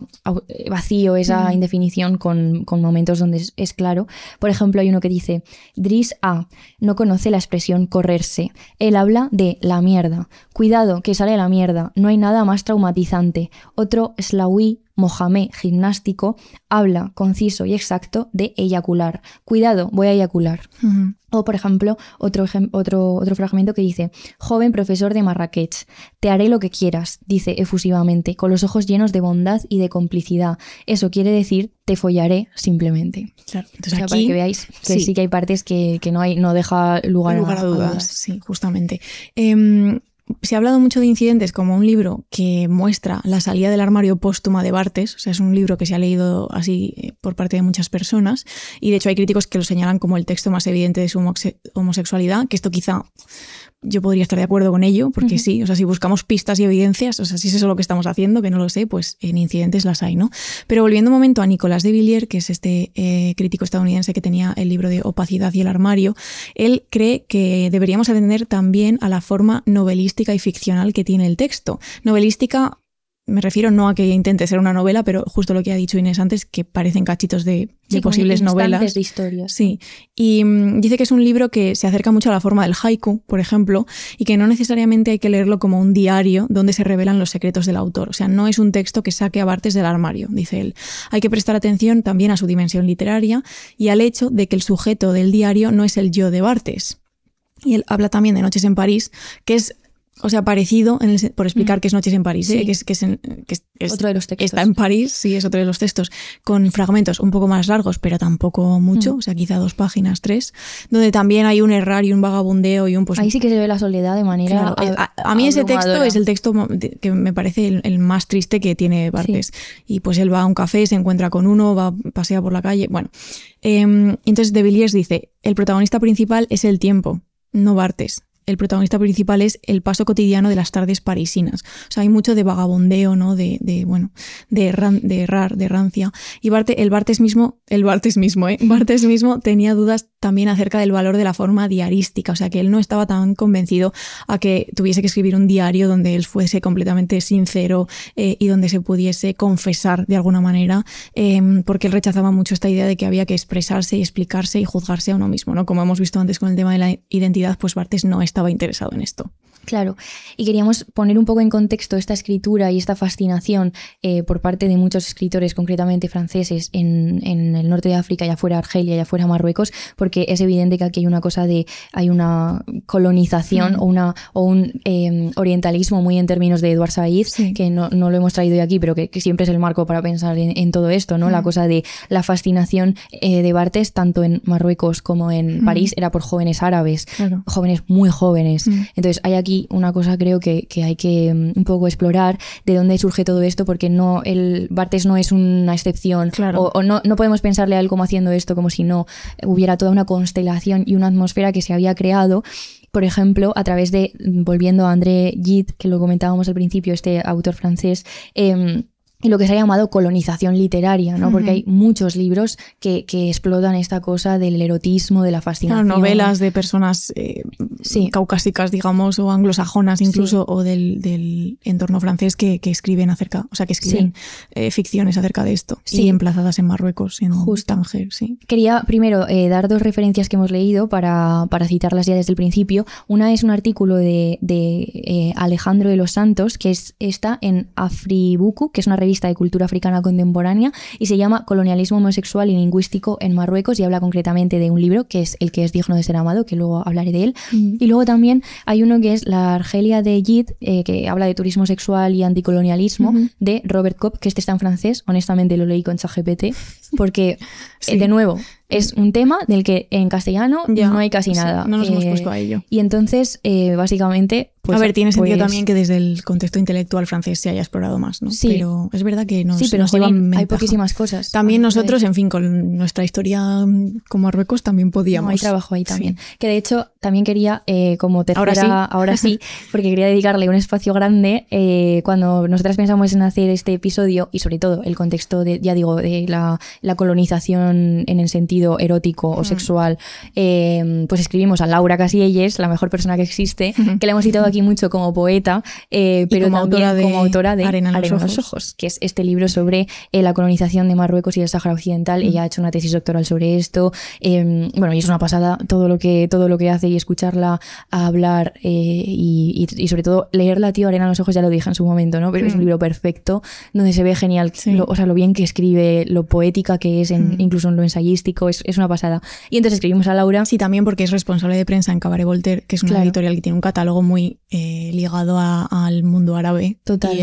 vacío, esa indefinición con momentos donde es claro. Por ejemplo, hay uno que dice: Driss A. no conoce la expresión correrse. Él habla de la mierda. Cuidado, que sale la mierda. No hay nada más traumatizante. Otro Slawi Mohamed, gimnástico, habla conciso y exacto de eyacular. Cuidado, voy a eyacular. O, por ejemplo, otro fragmento que dice: joven profesor de Marrakech, te haré lo que quieras, dice efusivamente, con los ojos llenos de bondad y de complicidad. Eso quiere decir, te follaré simplemente. Claro. Entonces, o sea, aquí, para que veáis que sí que hay partes que no deja lugar a dudas. Sí, justamente. se ha hablado mucho de Incidentes como un libro que muestra la salida del armario póstuma de Barthes, o sea, es un libro que se ha leído así por parte de muchas personas, y de hecho hay críticos que lo señalan como el texto más evidente de su homosexualidad, que esto quizá yo podría estar de acuerdo con ello, porque sí, o sea, si buscamos pistas y evidencias, o sea, si es eso lo que estamos haciendo, que no lo sé, pues en Incidentes las hay, ¿no? Pero volviendo un momento a Nicolas de Villiers, que es este crítico estadounidense que tenía el libro de Opacidad y el armario, él cree que deberíamos atender también a la forma novelística y ficcional que tiene el texto. Novelística, me refiero no a que intente ser una novela, pero justo lo que ha dicho Inés antes, que parecen cachitos de posibles novelas. De historias. Sí, y dice que es un libro que se acerca mucho a la forma del haiku, por ejemplo, y que no necesariamente hay que leerlo como un diario donde se revelan los secretos del autor. O sea, no es un texto que saque a Barthes del armario, dice él. Hay que prestar atención también a su dimensión literaria y al hecho de que el sujeto del diario no es el yo de Barthes. Y él habla también de Noches en París, que es, o sea, parecido, por explicar qué es Noches en París, sí. que es otro de los textos. Está en París, sí, es otro de los textos, con fragmentos un poco más largos, pero tampoco mucho, o sea, quizá 2 páginas, 3, donde también hay un errar y un vagabundeo y un... Pues, ahí sí que se ve la soledad de manera a mí ese texto es el texto que me parece el más triste que tiene Barthes. Sí. Y pues él va a un café, se encuentra con uno, pasea por la calle, bueno. Entonces de Villiers dice, el protagonista principal es el tiempo, no Barthes. El protagonista principal es el paso cotidiano de las tardes parisinas. O sea, hay mucho de vagabundeo, ¿no? De rancia. Y Barthes mismo tenía dudas también acerca del valor de la forma diarística. O sea, que él no estaba tan convencido a que tuviese que escribir un diario donde él fuese completamente sincero y donde se pudiese confesar de alguna manera, porque él rechazaba mucho esta idea de que había que expresarse y explicarse y juzgarse a uno mismo, ¿no? Como hemos visto antes con el tema de la identidad, pues Barthes no estaba interesado en esto. Claro, y queríamos poner un poco en contexto esta escritura y esta fascinación por parte de muchos escritores, concretamente franceses, en el norte de África, ya fuera Argelia, ya fuera Marruecos, porque es evidente que aquí hay una colonización o un orientalismo muy en términos de Edouard Said, sí. Que no lo hemos traído hoy aquí, pero que siempre es el marco para pensar en todo esto, ¿no? La cosa de la fascinación de Barthes, tanto en Marruecos como en París, era por jóvenes árabes, claro. Jóvenes muy jóvenes. Entonces hay aquí una cosa, creo que hay que un poco explorar de dónde surge todo esto, porque Barthes no es una excepción, claro. o no podemos pensarle a él como haciendo esto como si no hubiera toda una constelación y una atmósfera que se había creado, por ejemplo, a través de, volviendo a André Gide, que lo comentábamos al principio, este autor francés, y lo que se ha llamado colonización literaria, ¿no? Porque hay muchos libros que explotan esta cosa del erotismo, de la fascinación. Claro, novelas de personas caucásicas, digamos, o anglosajonas incluso, o del entorno francés que escriben ficciones acerca de esto, y emplazadas en Marruecos, en Tánger, sí. Quería primero dar 2 referencias que hemos leído para citarlas ya desde el principio. Una es un artículo de Alejandro de los Santos, que está en Afribuku, que es una revista de cultura africana contemporánea, y se llama Colonialismo homosexual y lingüístico en Marruecos, y habla concretamente de un libro que es El que es digno de ser amado, que luego hablaré de él. Y luego también hay uno que es La Argelia de Gide, que habla de turismo sexual y anticolonialismo, de Robert Cobb, que está en francés. Honestamente lo leí con ChatGPT porque de nuevo es un tema del que en castellano no hay casi nada. No nos hemos puesto a ello. Y entonces, básicamente... Pues, a ver, tiene sentido también que desde el contexto intelectual francés se haya explorado más, ¿no? Sí. Pero es verdad que nos llevan hay poquísimas cosas. También nosotros, en fin, con nuestra historia con Marruecos también podíamos... No, hay trabajo ahí también. Sí. Que de hecho, también quería, como tercera... Ahora sí, porque quería dedicarle un espacio grande cuando nosotras pensamos en hacer este episodio, y sobre todo el contexto de la colonización en el sentido erótico o sexual, pues escribimos a Laura Casielles, la mejor persona que existe, que la hemos citado aquí mucho como poeta, pero como también como autora de Arena en los ojos, que es este libro sobre la colonización de Marruecos y el Sáhara Occidental. Ella ha hecho una tesis doctoral sobre esto. Y es una pasada todo lo que hace, y escucharla hablar y sobre todo leerla, tío. Arena en los ojos, ya lo dije en su momento, ¿no? Pero es un libro perfecto, donde se ve genial lo bien que escribe, lo poética que es, incluso en lo ensayístico, es una pasada. Y entonces escribimos a Laura. Sí, también porque es responsable de prensa en Cabaret Voltaire, que es una editorial que tiene un catálogo muy ligado al mundo árabe. Total. Y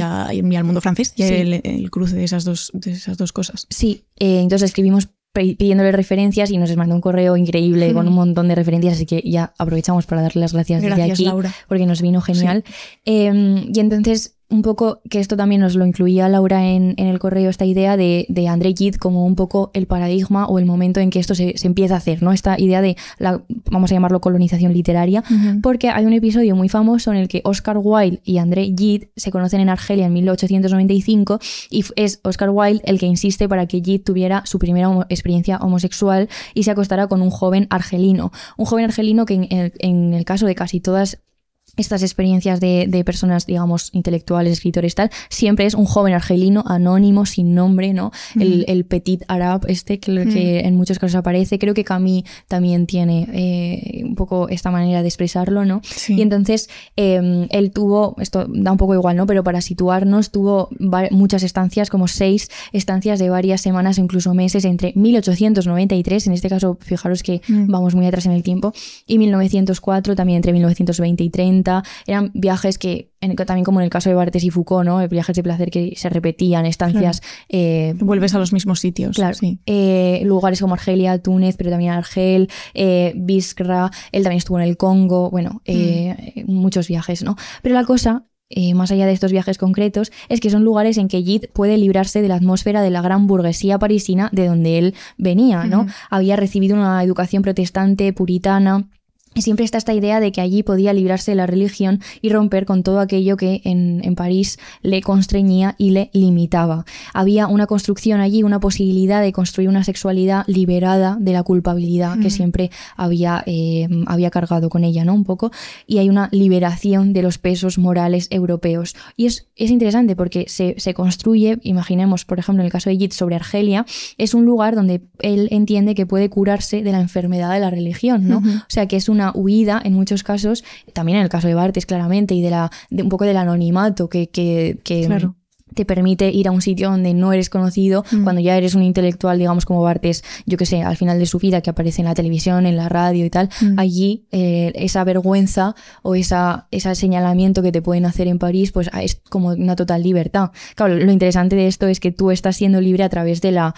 al mundo francés, y el cruce de esas dos cosas. Sí, entonces escribimos pidiéndole referencias y nos mandó un correo increíble con un montón de referencias, así que ya aprovechamos para darle las gracias desde aquí, Laura. porque nos vino genial. Sí. Y entonces, un poco, que esto también nos lo incluía Laura en el correo, esta idea de André Gide como un poco el paradigma o el momento en que esto se empieza a hacer, ¿no? Esta idea de vamos a llamarlo colonización literaria, porque hay un episodio muy famoso en el que Oscar Wilde y André Gide se conocen en Argelia en 1895 y es Oscar Wilde el que insiste para que Gide tuviera su primera experiencia homosexual y se acostara con un joven argelino. Un joven argelino que en el caso de casi todas estas experiencias de personas, digamos, intelectuales, escritores, tal, siempre es un joven argelino, anónimo, sin nombre, ¿no? El petit arabe que en muchos casos aparece. Creo que Camus también tiene un poco esta manera de expresarlo, ¿no? Sí. Y entonces él tuvo, esto da un poco igual, ¿no? Pero para situarnos, tuvo muchas estancias, como 6 estancias de varias semanas o incluso meses entre 1893, en este caso, fijaros que vamos muy atrás en el tiempo, y 1904, también entre 1920 y 30. Eran viajes que, también como en el caso de Barthes y Foucault, ¿no? Viajes de placer que se repetían, estancias... Claro. Vuelves a los mismos sitios. Claro. Sí. Lugares como Argelia, Túnez, pero también Argel, Biskra, él también estuvo en el Congo, bueno, muchos viajes, ¿no? Pero la cosa... más allá de estos viajes concretos, es que son lugares en que Gide puede librarse de la atmósfera de la gran burguesía parisina de donde él venía, ¿no? Había recibido una educación protestante, puritana. Y siempre está esta idea de que allí podía librarse de la religión y romper con todo aquello que en París le constreñía y le limitaba. Había una construcción allí, una posibilidad de construir una sexualidad liberada de la culpabilidad que siempre había cargado con ella, ¿no? Un poco. Y hay una liberación de los pesos morales europeos. Y es interesante porque se construye, imaginemos, por ejemplo, en el caso de Gide sobre Argelia, es un lugar donde él entiende que puede curarse de la enfermedad de la religión, ¿no? O sea, que es una huida en muchos casos, también en el caso de Barthes claramente, y de un poco del anonimato que claro, te permite ir a un sitio donde no eres conocido cuando ya eres un intelectual, digamos, como Barthes, yo que sé, al final de su vida, que aparece en la televisión, en la radio y tal. Allí esa vergüenza o ese señalamiento que te pueden hacer en París, pues es como una total libertad. Claro, lo interesante de esto es que tú estás siendo libre a través de la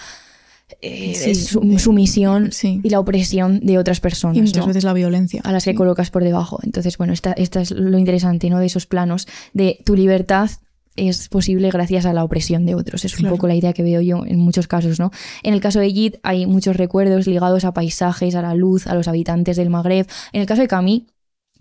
sumisión y la opresión de otras personas, y muchas veces la violencia a las que colocas por debajo. Entonces, bueno, esta es lo interesante, ¿no? De esos planos de tu libertad es posible gracias a la opresión de otros. Es un poco la idea que veo yo en muchos casos, ¿no? En el caso de Gide hay muchos recuerdos ligados a paisajes, a la luz, a los habitantes del Magreb. En el caso de Camus,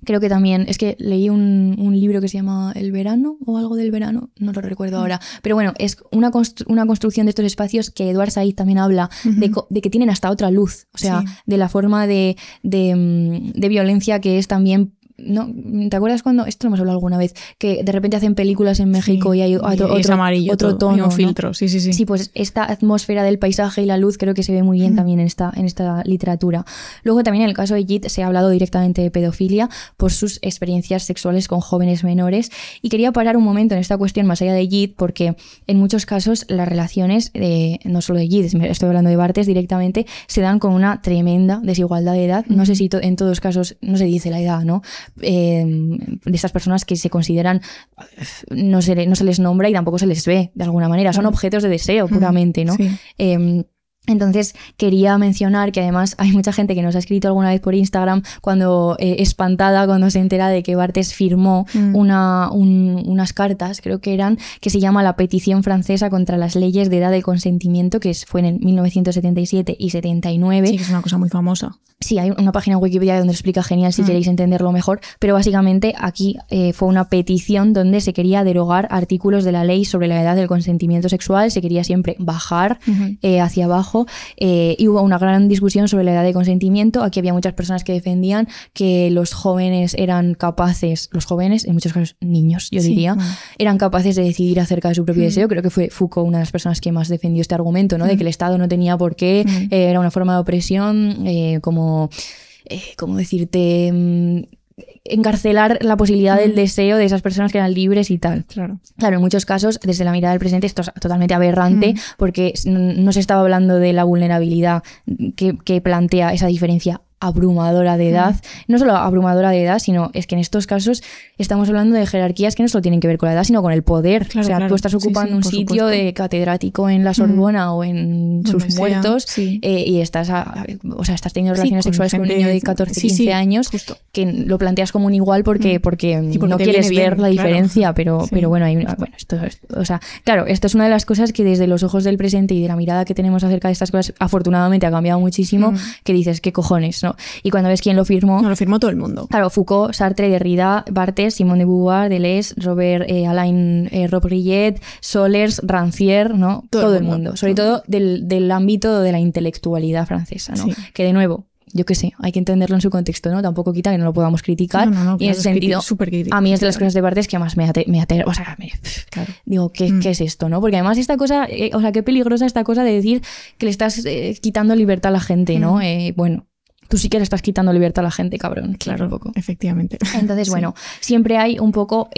creo que también, es que leí un libro que se llama El verano o algo del verano, no lo recuerdo ahora, pero bueno, es una construcción de estos espacios que Edward Said también habla de que tienen hasta otra luz, o sea, de la forma de violencia que es también... ¿No? ¿Te acuerdas cuando, esto lo hemos hablado alguna vez, que de repente hacen películas en México y hay es amarillo, otro tono, hay un filtro, ¿no? Sí. Sí, pues esta atmósfera del paisaje y la luz creo que se ve muy bien también en esta literatura. Luego también en el caso de Gide se ha hablado directamente de pedofilia por sus experiencias sexuales con jóvenes menores, y quería parar un momento en esta cuestión más allá de Gide, porque en muchos casos las relaciones, no solo de Gide, estoy hablando de Barthes directamente, se dan con una tremenda desigualdad de edad. No sé si en todos los casos no se dice la edad, ¿no? De estas personas que se consideran, no se les nombra y tampoco se les ve de alguna manera, son objetos de deseo puramente, ¿no? Entonces quería mencionar que además hay mucha gente que nos ha escrito alguna vez por Instagram espantada cuando se entera de que Barthes firmó unas cartas, creo que eran, que se llama la Petición Francesa contra las Leyes de Edad del Consentimiento, que fue en 1977 y 79. Sí, que es una cosa muy famosa. Sí, hay una página en Wikipedia donde lo explica genial si queréis entenderlo mejor, pero básicamente aquí fue una petición donde se quería derogar artículos de la ley sobre la edad del consentimiento sexual, se quería siempre bajar hacia abajo, y hubo una gran discusión sobre la edad de consentimiento. Aquí había muchas personas que defendían que los jóvenes eran capaces, los jóvenes, en muchos casos niños, yo diría, eran capaces de decidir acerca de su propio deseo. Creo que fue Foucault una de las personas que más defendió este argumento, ¿no? De que el Estado no tenía por qué, era una forma de opresión, ¿cómo decirte? Encarcelar la posibilidad del deseo de esas personas que eran libres y tal. Claro, en muchos casos, desde la mirada del presente, esto es totalmente aberrante, porque no se estaba hablando de la vulnerabilidad que plantea esa diferencia abrumadora de edad, no solo abrumadora de edad, sino es que en estos casos estamos hablando de jerarquías que no solo tienen que ver con la edad, sino con el poder. Claro, o sea, claro. tú estás ocupando un sitio supuesto. de catedrático en la Sorbona o en sus Donde sea, muertos sí. Y estás teniendo relaciones con sexuales con un gente- niño de 14, 15 años, justo. que lo planteas como un igual porque porque no te quieres viene ver bien, la claro. diferencia, pero Sí, bueno, o sea, claro, esto es una de las cosas que desde los ojos del presente y de la mirada que tenemos acerca de estas cosas, afortunadamente ha cambiado muchísimo, que dices, ¿qué cojones? ¿No? Y cuando ves quién lo firmó, No, lo firmó todo el mundo. claro, Foucault, Sartre, Derrida, Barthes, Simone de Beauvoir, Deleuze, Alain Robbe-Grillet, Solers, Rancière, ¿no? Todo el mundo. Sobre todo del ámbito de la intelectualidad francesa, ¿no? Sí. Que de nuevo, yo qué sé, hay que entenderlo en su contexto, ¿no? Tampoco quita que no lo podamos criticar. No, y en claro, ese sentido, súper crítico. a mí es de las cosas de Barthes que más me aterra. O sea, Claro. digo, ¿qué es esto, no? Porque además esta cosa, o sea, qué peligrosa esta cosa de decir que le estás quitando libertad a la gente, ¿no? Bueno, tú sí que le estás quitando libertad a la gente, cabrón. Claro, un poco. efectivamente. Entonces, Sí. bueno, siempre hay un poco,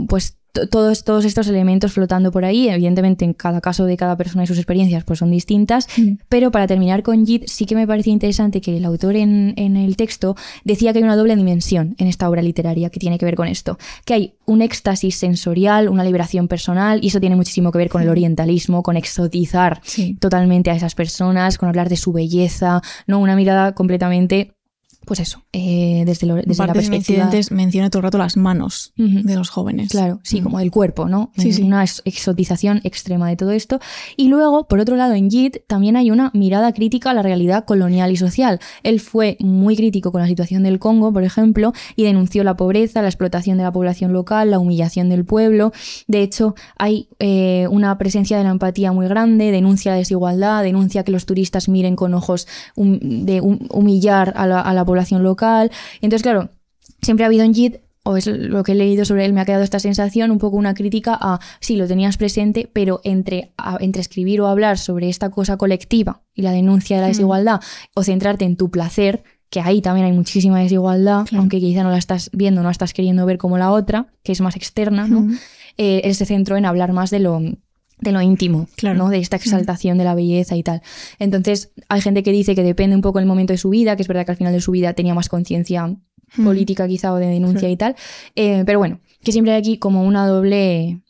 pues, todos estos elementos flotando por ahí. Evidentemente, en cada caso de cada persona y sus experiencias pues son distintas, pero para terminar con Gide, sí que me parecía interesante que el autor en el texto decía que hay una doble dimensión en esta obra literaria que tiene que ver con esto, que hay un éxtasis sensorial, una liberación personal, y eso tiene muchísimo que ver con el orientalismo, con exotizar totalmente a esas personas, con hablar de su belleza, ¿no? Una mirada completamente... Pues eso, desde la perspectiva... Incidentes menciona todo el rato las manos de los jóvenes. Claro, sí, como del cuerpo, ¿no? Sí. Una exotización extrema de todo esto. Y luego, por otro lado, en Gide también hay una mirada crítica a la realidad colonial y social. Él fue muy crítico con la situación del Congo, por ejemplo, y denunció la pobreza, la explotación de la población local, la humillación del pueblo. De hecho, hay una presencia de la empatía muy grande, denuncia la desigualdad, denuncia que los turistas miren con ojos de humillar a la población local. Y entonces, claro, siempre ha habido en Gide, o es lo que he leído sobre él, me ha quedado esta sensación, un poco una crítica a, sí, lo tenías presente, pero entre escribir o hablar sobre esta cosa colectiva y la denuncia de la desigualdad, o centrarte en tu placer, que ahí también hay muchísima desigualdad, aunque quizá no la estás viendo, no la estás queriendo ver como la otra, que es más externa, ¿no? Él se centró en hablar más de lo íntimo, ¿no? De esta exaltación de la belleza y tal. Entonces, hay gente que dice que depende un poco del momento de su vida, que es verdad que al final de su vida tenía más conciencia política quizá o de denuncia y tal. Pero bueno, que siempre hay aquí como una doble...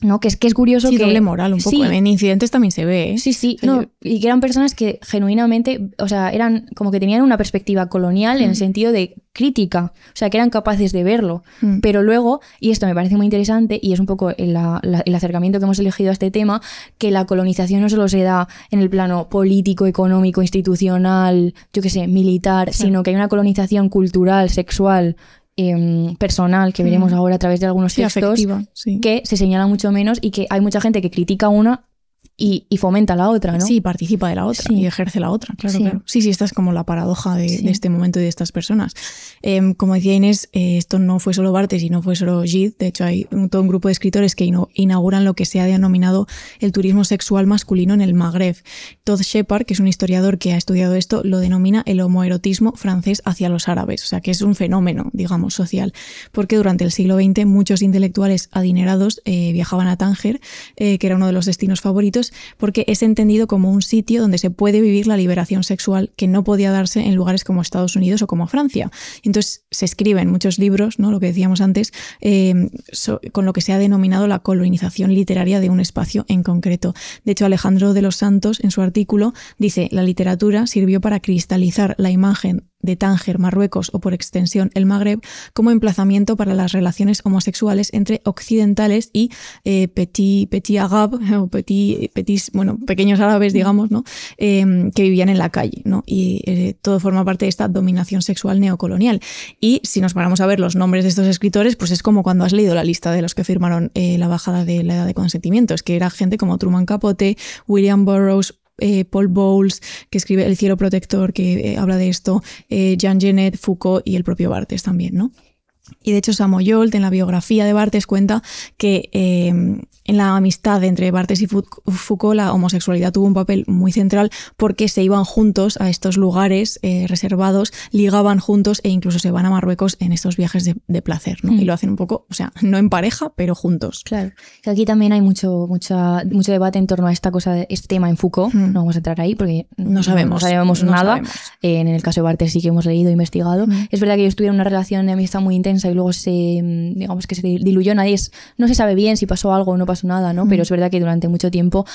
¿no? Que es curioso que... doble moral un poco. En incidentes también se ve, ¿eh? Sí, O sea, no, y que eran personas que genuinamente, o sea, eran como que tenían una perspectiva colonial en el sentido de crítica, o sea, que eran capaces de verlo. Pero luego, y esto me parece muy interesante, y es un poco el acercamiento que hemos elegido a este tema, que la colonización no solo se da en el plano político, económico, institucional, yo qué sé, militar, sino que hay una colonización cultural, sexual, personal, que veremos ahora a través de algunos textos, afectiva, que se señala mucho menos y que hay mucha gente que critica una y fomenta la otra, ¿no? Sí, participa de la otra y ejerce la otra, claro, claro. Sí, esta es como la paradoja de este momento y de estas personas. Como decía Inés, esto no fue solo Barthes y no fue solo Gide, de hecho hay todo un grupo de escritores que inauguran lo que se ha denominado el turismo sexual masculino en el Magreb. Todd Shepard, que es un historiador que ha estudiado esto, lo denomina el homoerotismo francés hacia los árabes, o sea que es un fenómeno, digamos, social, porque durante el siglo XX muchos intelectuales adinerados viajaban a Tánger, que era uno de los destinos favoritos, porque es entendido como un sitio donde se puede vivir la liberación sexual que no podía darse en lugares como Estados Unidos o como Francia. Entonces se escriben muchos libros, ¿no? Lo que decíamos antes, con lo que se ha denominado la colonización literaria de un espacio en concreto. De hecho, Alejandro de los Santos, en su artículo, dice: la literatura sirvió para cristalizar la imagen de Tánger, Marruecos o por extensión el Magreb como emplazamiento para las relaciones homosexuales entre occidentales y petit arab o pequeños árabes, digamos, ¿no? Que vivían en la calle, ¿no? Y todo forma parte de esta dominación sexual neocolonial. Y si nos paramos a ver los nombres de estos escritores, pues es como cuando has leído la lista de los que firmaron la bajada de la edad de consentimiento. Es que era gente como Truman Capote, William Burroughs, Paul Bowles, que escribe El cielo protector, que habla de esto, Jean Genet, Foucault y el propio Barthes también, ¿no? Y de hecho Samoyolt en la biografía de Barthes cuenta que en la amistad entre Barthes y Foucault la homosexualidad tuvo un papel muy central porque se iban juntos a estos lugares reservados, ligaban juntos e incluso se van a Marruecos en estos viajes de placer, ¿no? Y lo hacen un poco, o sea, no en pareja, pero juntos. Claro. Que aquí también hay mucho debate en torno a esta cosa, este tema en Foucault. No vamos a entrar ahí porque no sabemos nada. En el caso de Barthes sí que hemos leído e investigado. Es verdad que ellos tuvieron una relación de amistad muy intensa y luego digamos que se diluyó. No se sabe bien si pasó algo o no pasó nada, ¿no? Pero es verdad que durante mucho tiempo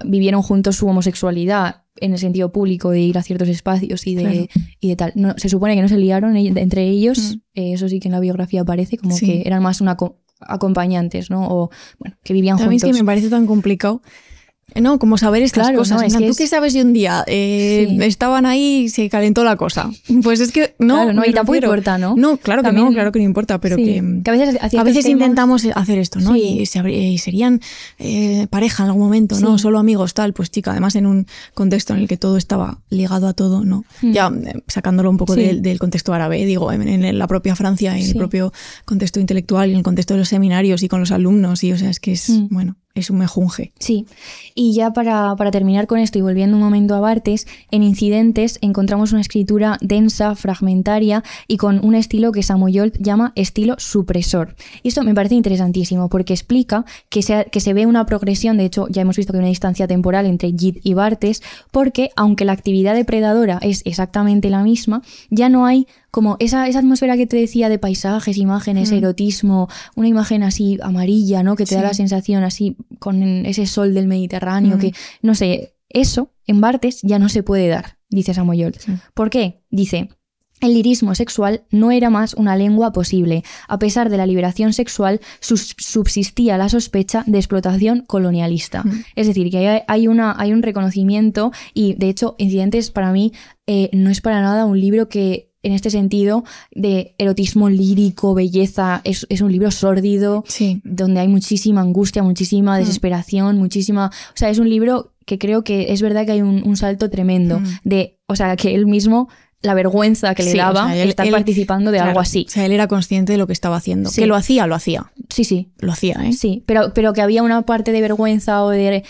vivieron juntos su homosexualidad en el sentido público de ir a ciertos espacios y de tal. No, se supone que no se liaron entre ellos, eso sí que en la biografía aparece, como que eran más acompañantes, ¿no? O bueno, que vivían también juntos. Es que me parece tan complicado. No, como saber estas cosas. No, ¿Tú qué sabes de un día? Estaban ahí y se calentó la cosa. Pues es que no. Claro, no, y tampoco importa, ¿no? No, claro que no, claro que no importa, pero que a veces intentamos hacer esto, ¿no? Y serían pareja en algún momento, ¿no? Solo amigos, tal. Pues chica, además en un contexto en el que todo estaba ligado a todo, ¿no? Ya sacándolo un poco del contexto árabe, digo, en la propia Francia, en el propio contexto intelectual y en el contexto de los seminarios y con los alumnos, y o sea, es que es, bueno, es un mejunje. Sí, y ya para terminar con esto y volviendo un momento a Barthes, en Incidentes encontramos una escritura densa, fragmentaria y con un estilo que Samoyolt llama estilo supresor. Y esto me parece interesantísimo porque explica que se ve una progresión, de hecho ya hemos visto que hay una distancia temporal entre Gide y Barthes, porque aunque la actividad depredadora es exactamente la misma, ya no hay como esa atmósfera que te decía de paisajes, imágenes, erotismo, una imagen así amarilla, ¿no? Que te da la sensación así con ese sol del Mediterráneo, que no sé, eso en Barthes ya no se puede dar, dice Samoyolt. ¿Por qué? Dice: el lirismo sexual no era más una lengua posible. A pesar de la liberación sexual, subsistía la sospecha de explotación colonialista. Es decir, que hay un reconocimiento y, de hecho, Incidentes para mí no es para nada un libro que, en este sentido de erotismo lírico, belleza, es un libro sórdido, donde hay muchísima angustia, muchísima desesperación, muchísima... O sea, es un libro que creo que es verdad que hay un salto tremendo o sea, que él mismo... la vergüenza que le daba, o sea, estar participando de algo así. O sea, él era consciente de lo que estaba haciendo. Que lo hacía. Sí. Lo hacía, ¿eh? Sí, pero que había una parte de vergüenza o de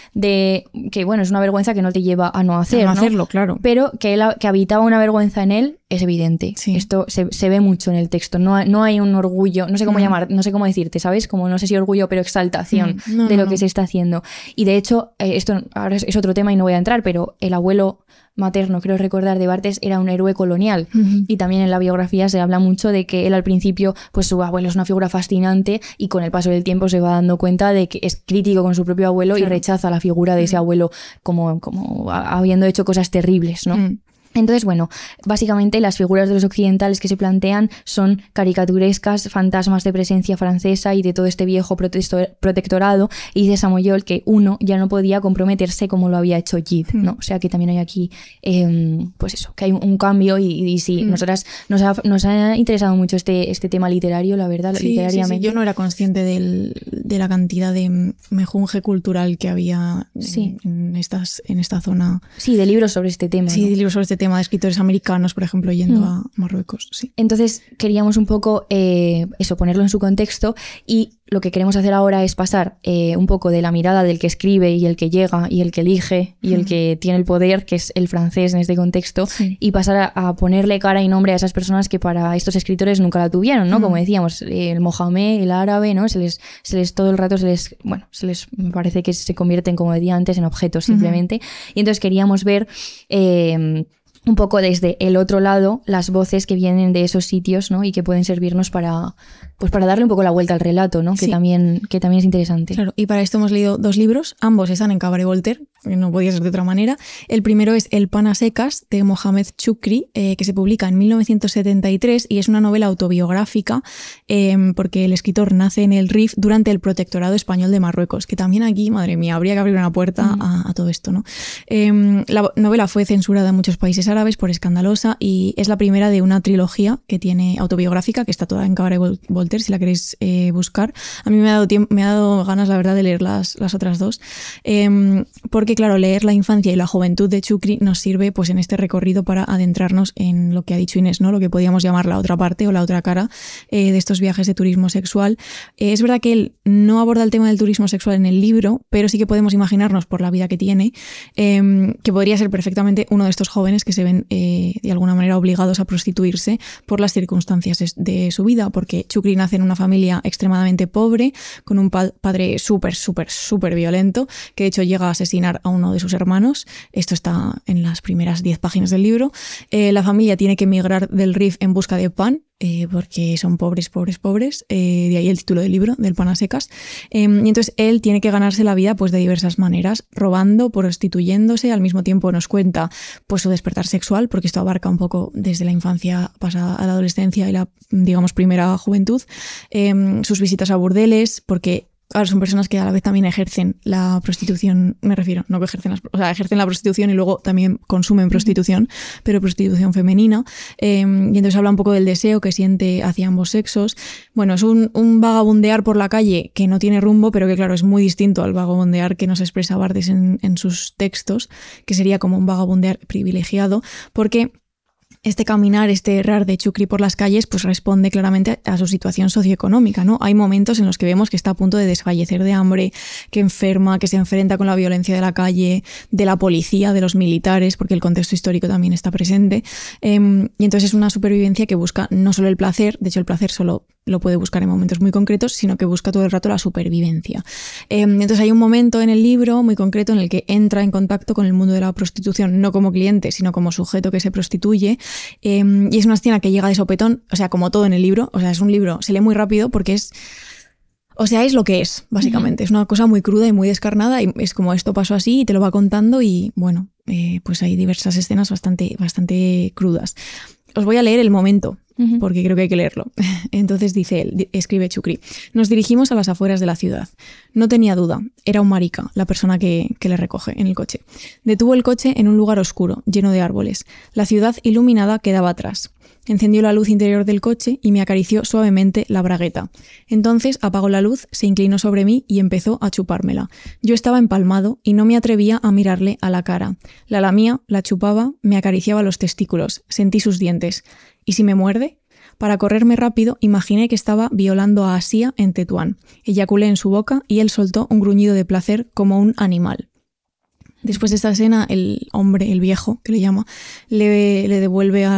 que, bueno, es una vergüenza que no te lleva a no hacerlo, claro. Pero que habitaba una vergüenza en él es evidente. Sí. Esto se ve mucho en el texto. No hay un orgullo, no sé cómo llamar, no sé cómo decirte, ¿sabes? Como no sé si orgullo, pero exaltación de lo que se está haciendo. Y de hecho, esto ahora es otro tema y no voy a entrar, pero el abuelo materno, creo recordar, de Barthes era un héroe colonial. Y también en la biografía se habla mucho de que él al principio, pues su abuelo es una figura fascinante y con el paso del tiempo se va dando cuenta de que es crítico con su propio abuelo y rechaza la figura de ese abuelo como habiendo hecho cosas terribles, ¿no? Entonces, bueno, básicamente las figuras de los occidentales que se plantean son caricaturescas, fantasmas de presencia francesa y de todo este viejo protectorado, y dice Samoyolt que uno ya no podía comprometerse como lo había hecho Gide, ¿no? O sea que también hay aquí, pues eso, que hay un cambio y sí, nosotras nos ha interesado mucho este tema literario, la verdad, literariamente. Sí. Yo no era consciente de la cantidad de mejunje cultural que había en esta zona. Sí, de libros sobre este tema. Sí, ¿no? De libros sobre este tema, de escritores americanos, por ejemplo, yendo a Marruecos. Sí. Entonces queríamos un poco ponerlo en su contexto, y lo que queremos hacer ahora es pasar un poco de la mirada del que escribe y el que llega y el que elige y el que tiene el poder, que es el francés en este contexto, y pasar a ponerle cara y nombre a esas personas que para estos escritores nunca la tuvieron, ¿no? Como decíamos, el Mohamed, el árabe, ¿no? Se les todo el rato me parece que se convierten, como decía antes, en objetos simplemente. Y entonces queríamos ver un poco desde el otro lado las voces que vienen de esos sitios, ¿no? Y que pueden servirnos para darle un poco la vuelta al relato, ¿no? Que también es interesante. Claro, y para esto hemos leído 2 libros, ambos están en Cabaret Voltaire, que no podía ser de otra manera. El primero es El pan a secas, de Mohamed Choukri, que se publica en 1973 y es una novela autobiográfica, porque el escritor nace en el Rif durante el protectorado español de Marruecos, que también aquí, madre mía, habría que abrir una puerta a todo esto, ¿no? La novela fue censurada en muchos países árabes por escandalosa y es la primera de una trilogía que tiene autobiográfica, que está toda en Cabaret Voltaire, si la queréis buscar. A mí me ha dado ganas, la verdad, de leer las otras 2, porque porque claro, leer la infancia y la juventud de Chukri nos sirve pues en este recorrido para adentrarnos en lo que ha dicho Inés, ¿no? Lo que podríamos llamar la otra parte o la otra cara de estos viajes de turismo sexual. Es verdad que él no aborda el tema del turismo sexual en el libro, pero sí que podemos imaginarnos por la vida que tiene que podría ser perfectamente uno de estos jóvenes que se ven de alguna manera obligados a prostituirse por las circunstancias de su vida, porque Chukri nace en una familia extremadamente pobre, con un padre súper violento, que de hecho llega a asesinar a uno de sus hermanos. Esto está en las primeras 10 páginas del libro. La familia tiene que emigrar del Rif en busca de pan, porque son pobres. De ahí el título del libro, del pan a secas. Y entonces él tiene que ganarse la vida pues de diversas maneras, robando, prostituyéndose. Al mismo tiempo nos cuenta pues su despertar sexual, porque esto abarca un poco desde la infancia pasada a la adolescencia y la, digamos, primera juventud. Sus visitas a burdeles, porque claro, son personas que a la vez también ejercen la prostitución, me refiero, no que ejercen ejercen la prostitución y luego también consumen prostitución, pero prostitución femenina. Y entonces habla un poco del deseo que siente hacia ambos sexos. Bueno, es un vagabundear por la calle que no tiene rumbo, pero que claro, es muy distinto al vagabundear que nos expresa Barthes en sus textos, que sería como un vagabundear privilegiado, porque este caminar, este errar de Chukri por las calles, pues responde claramente a su situación socioeconómica, ¿no? Hay momentos en los que vemos que está a punto de desfallecer de hambre, que enferma, que se enfrenta con la violencia de la calle, de la policía, de los militares, porque el contexto histórico también está presente. Y entonces es una supervivencia que busca no solo el placer, de hecho el placer solo lo puede buscar en momentos muy concretos, sino que busca todo el rato la supervivencia. Entonces hay un momento en el libro muy concreto en el que entra en contacto con el mundo de la prostitución, no como cliente, sino como sujeto que se prostituye. Y es una escena que llega de sopetón, o sea, como todo en el libro, o sea, es un libro, se lee muy rápido porque es lo que es, básicamente. Es una cosa muy cruda y muy descarnada y es como esto pasó así y te lo va contando y bueno, pues hay diversas escenas bastante crudas. Os voy a leer el momento, porque creo que hay que leerlo. Entonces dice él, escribe Chukri: nos dirigimos a las afueras de la ciudad. No tenía duda, era un marica, la persona que le recoge en el coche. Detuvo el coche en un lugar oscuro, lleno de árboles. La ciudad iluminada quedaba atrás. Encendió la luz interior del coche y me acarició suavemente la bragueta. Entonces apagó la luz, se inclinó sobre mí y empezó a chupármela. Yo estaba empalmado y no me atrevía a mirarle a la cara. La lamía, la chupaba, me acariciaba los testículos. Sentí sus dientes. ¿Y si me muerde? Para correrme rápido, imaginé que estaba violando a Asia en Tetuán. Eyaculé en su boca y él soltó un gruñido de placer como un animal. Después de esta escena, el hombre, el viejo, que le llama, le devuelve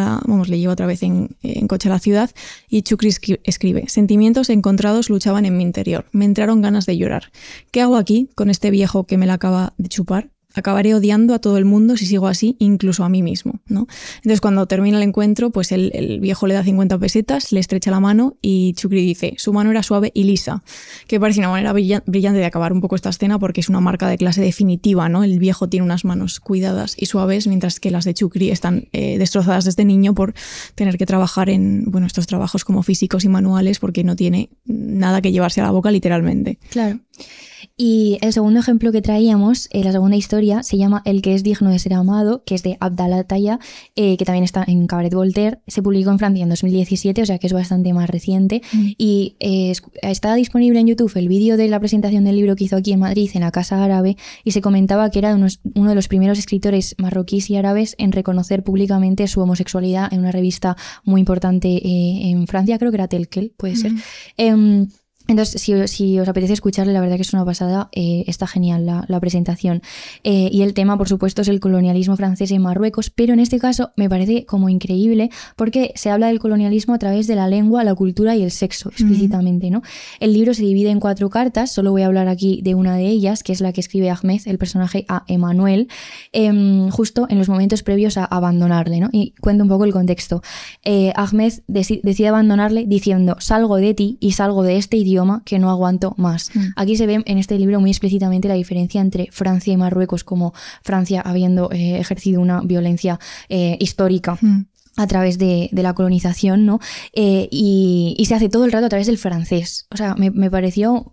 le lleva otra vez en coche a la ciudad y Chukri escribe: sentimientos encontrados luchaban en mi interior. Me entraron ganas de llorar. ¿Qué hago aquí con este viejo que me la acaba de chupar? Acabaré odiando a todo el mundo si sigo así, incluso a mí mismo, ¿no? Entonces cuando termina el encuentro, pues el viejo le da 50 pesetas, le estrecha la mano y Chukri dice: su mano era suave y lisa, que parece una manera brillante de acabar un poco esta escena porque es una marca de clase definitiva, ¿no? El viejo tiene unas manos cuidadas y suaves, mientras que las de Chukri están destrozadas desde niño por tener que trabajar en, bueno, estos trabajos como físicos y manuales porque no tiene nada que llevarse a la boca literalmente. Claro. Y el segundo ejemplo que traíamos, la segunda historia, se llama El que es digno de ser amado, que es de Abdallah Taya, que también está en Cabaret Voltaire. Se publicó en Francia en 2017, o sea que es bastante más reciente. Y está disponible en YouTube el vídeo de la presentación del libro que hizo aquí en Madrid, en la Casa Árabe, y se comentaba que era uno de los primeros escritores marroquíes y árabes en reconocer públicamente su homosexualidad en una revista muy importante en Francia, creo que era Telquel, puede ser. Entonces, si os apetece escucharle, la verdad que es una pasada, está genial la presentación. Y el tema, por supuesto, es el colonialismo francés en Marruecos, pero en este caso me parece como increíble porque se habla del colonialismo a través de la lengua, la cultura y el sexo, explícitamente, ¿no? El libro se divide en 4 cartas, solo voy a hablar aquí de una de ellas, que es la que escribe Ahmed, el personaje, a Emmanuel, justo en los momentos previos a abandonarle, ¿no? Y cuento un poco el contexto. Ahmed decide abandonarle diciendo: salgo de ti y salgo de este idioma que no aguanto más. Aquí se ve en este libro muy explícitamente la diferencia entre Francia y Marruecos, como Francia habiendo ejercido una violencia histórica a través de la colonización, ¿no? Y se hace todo el rato a través del francés. O sea, me pareció,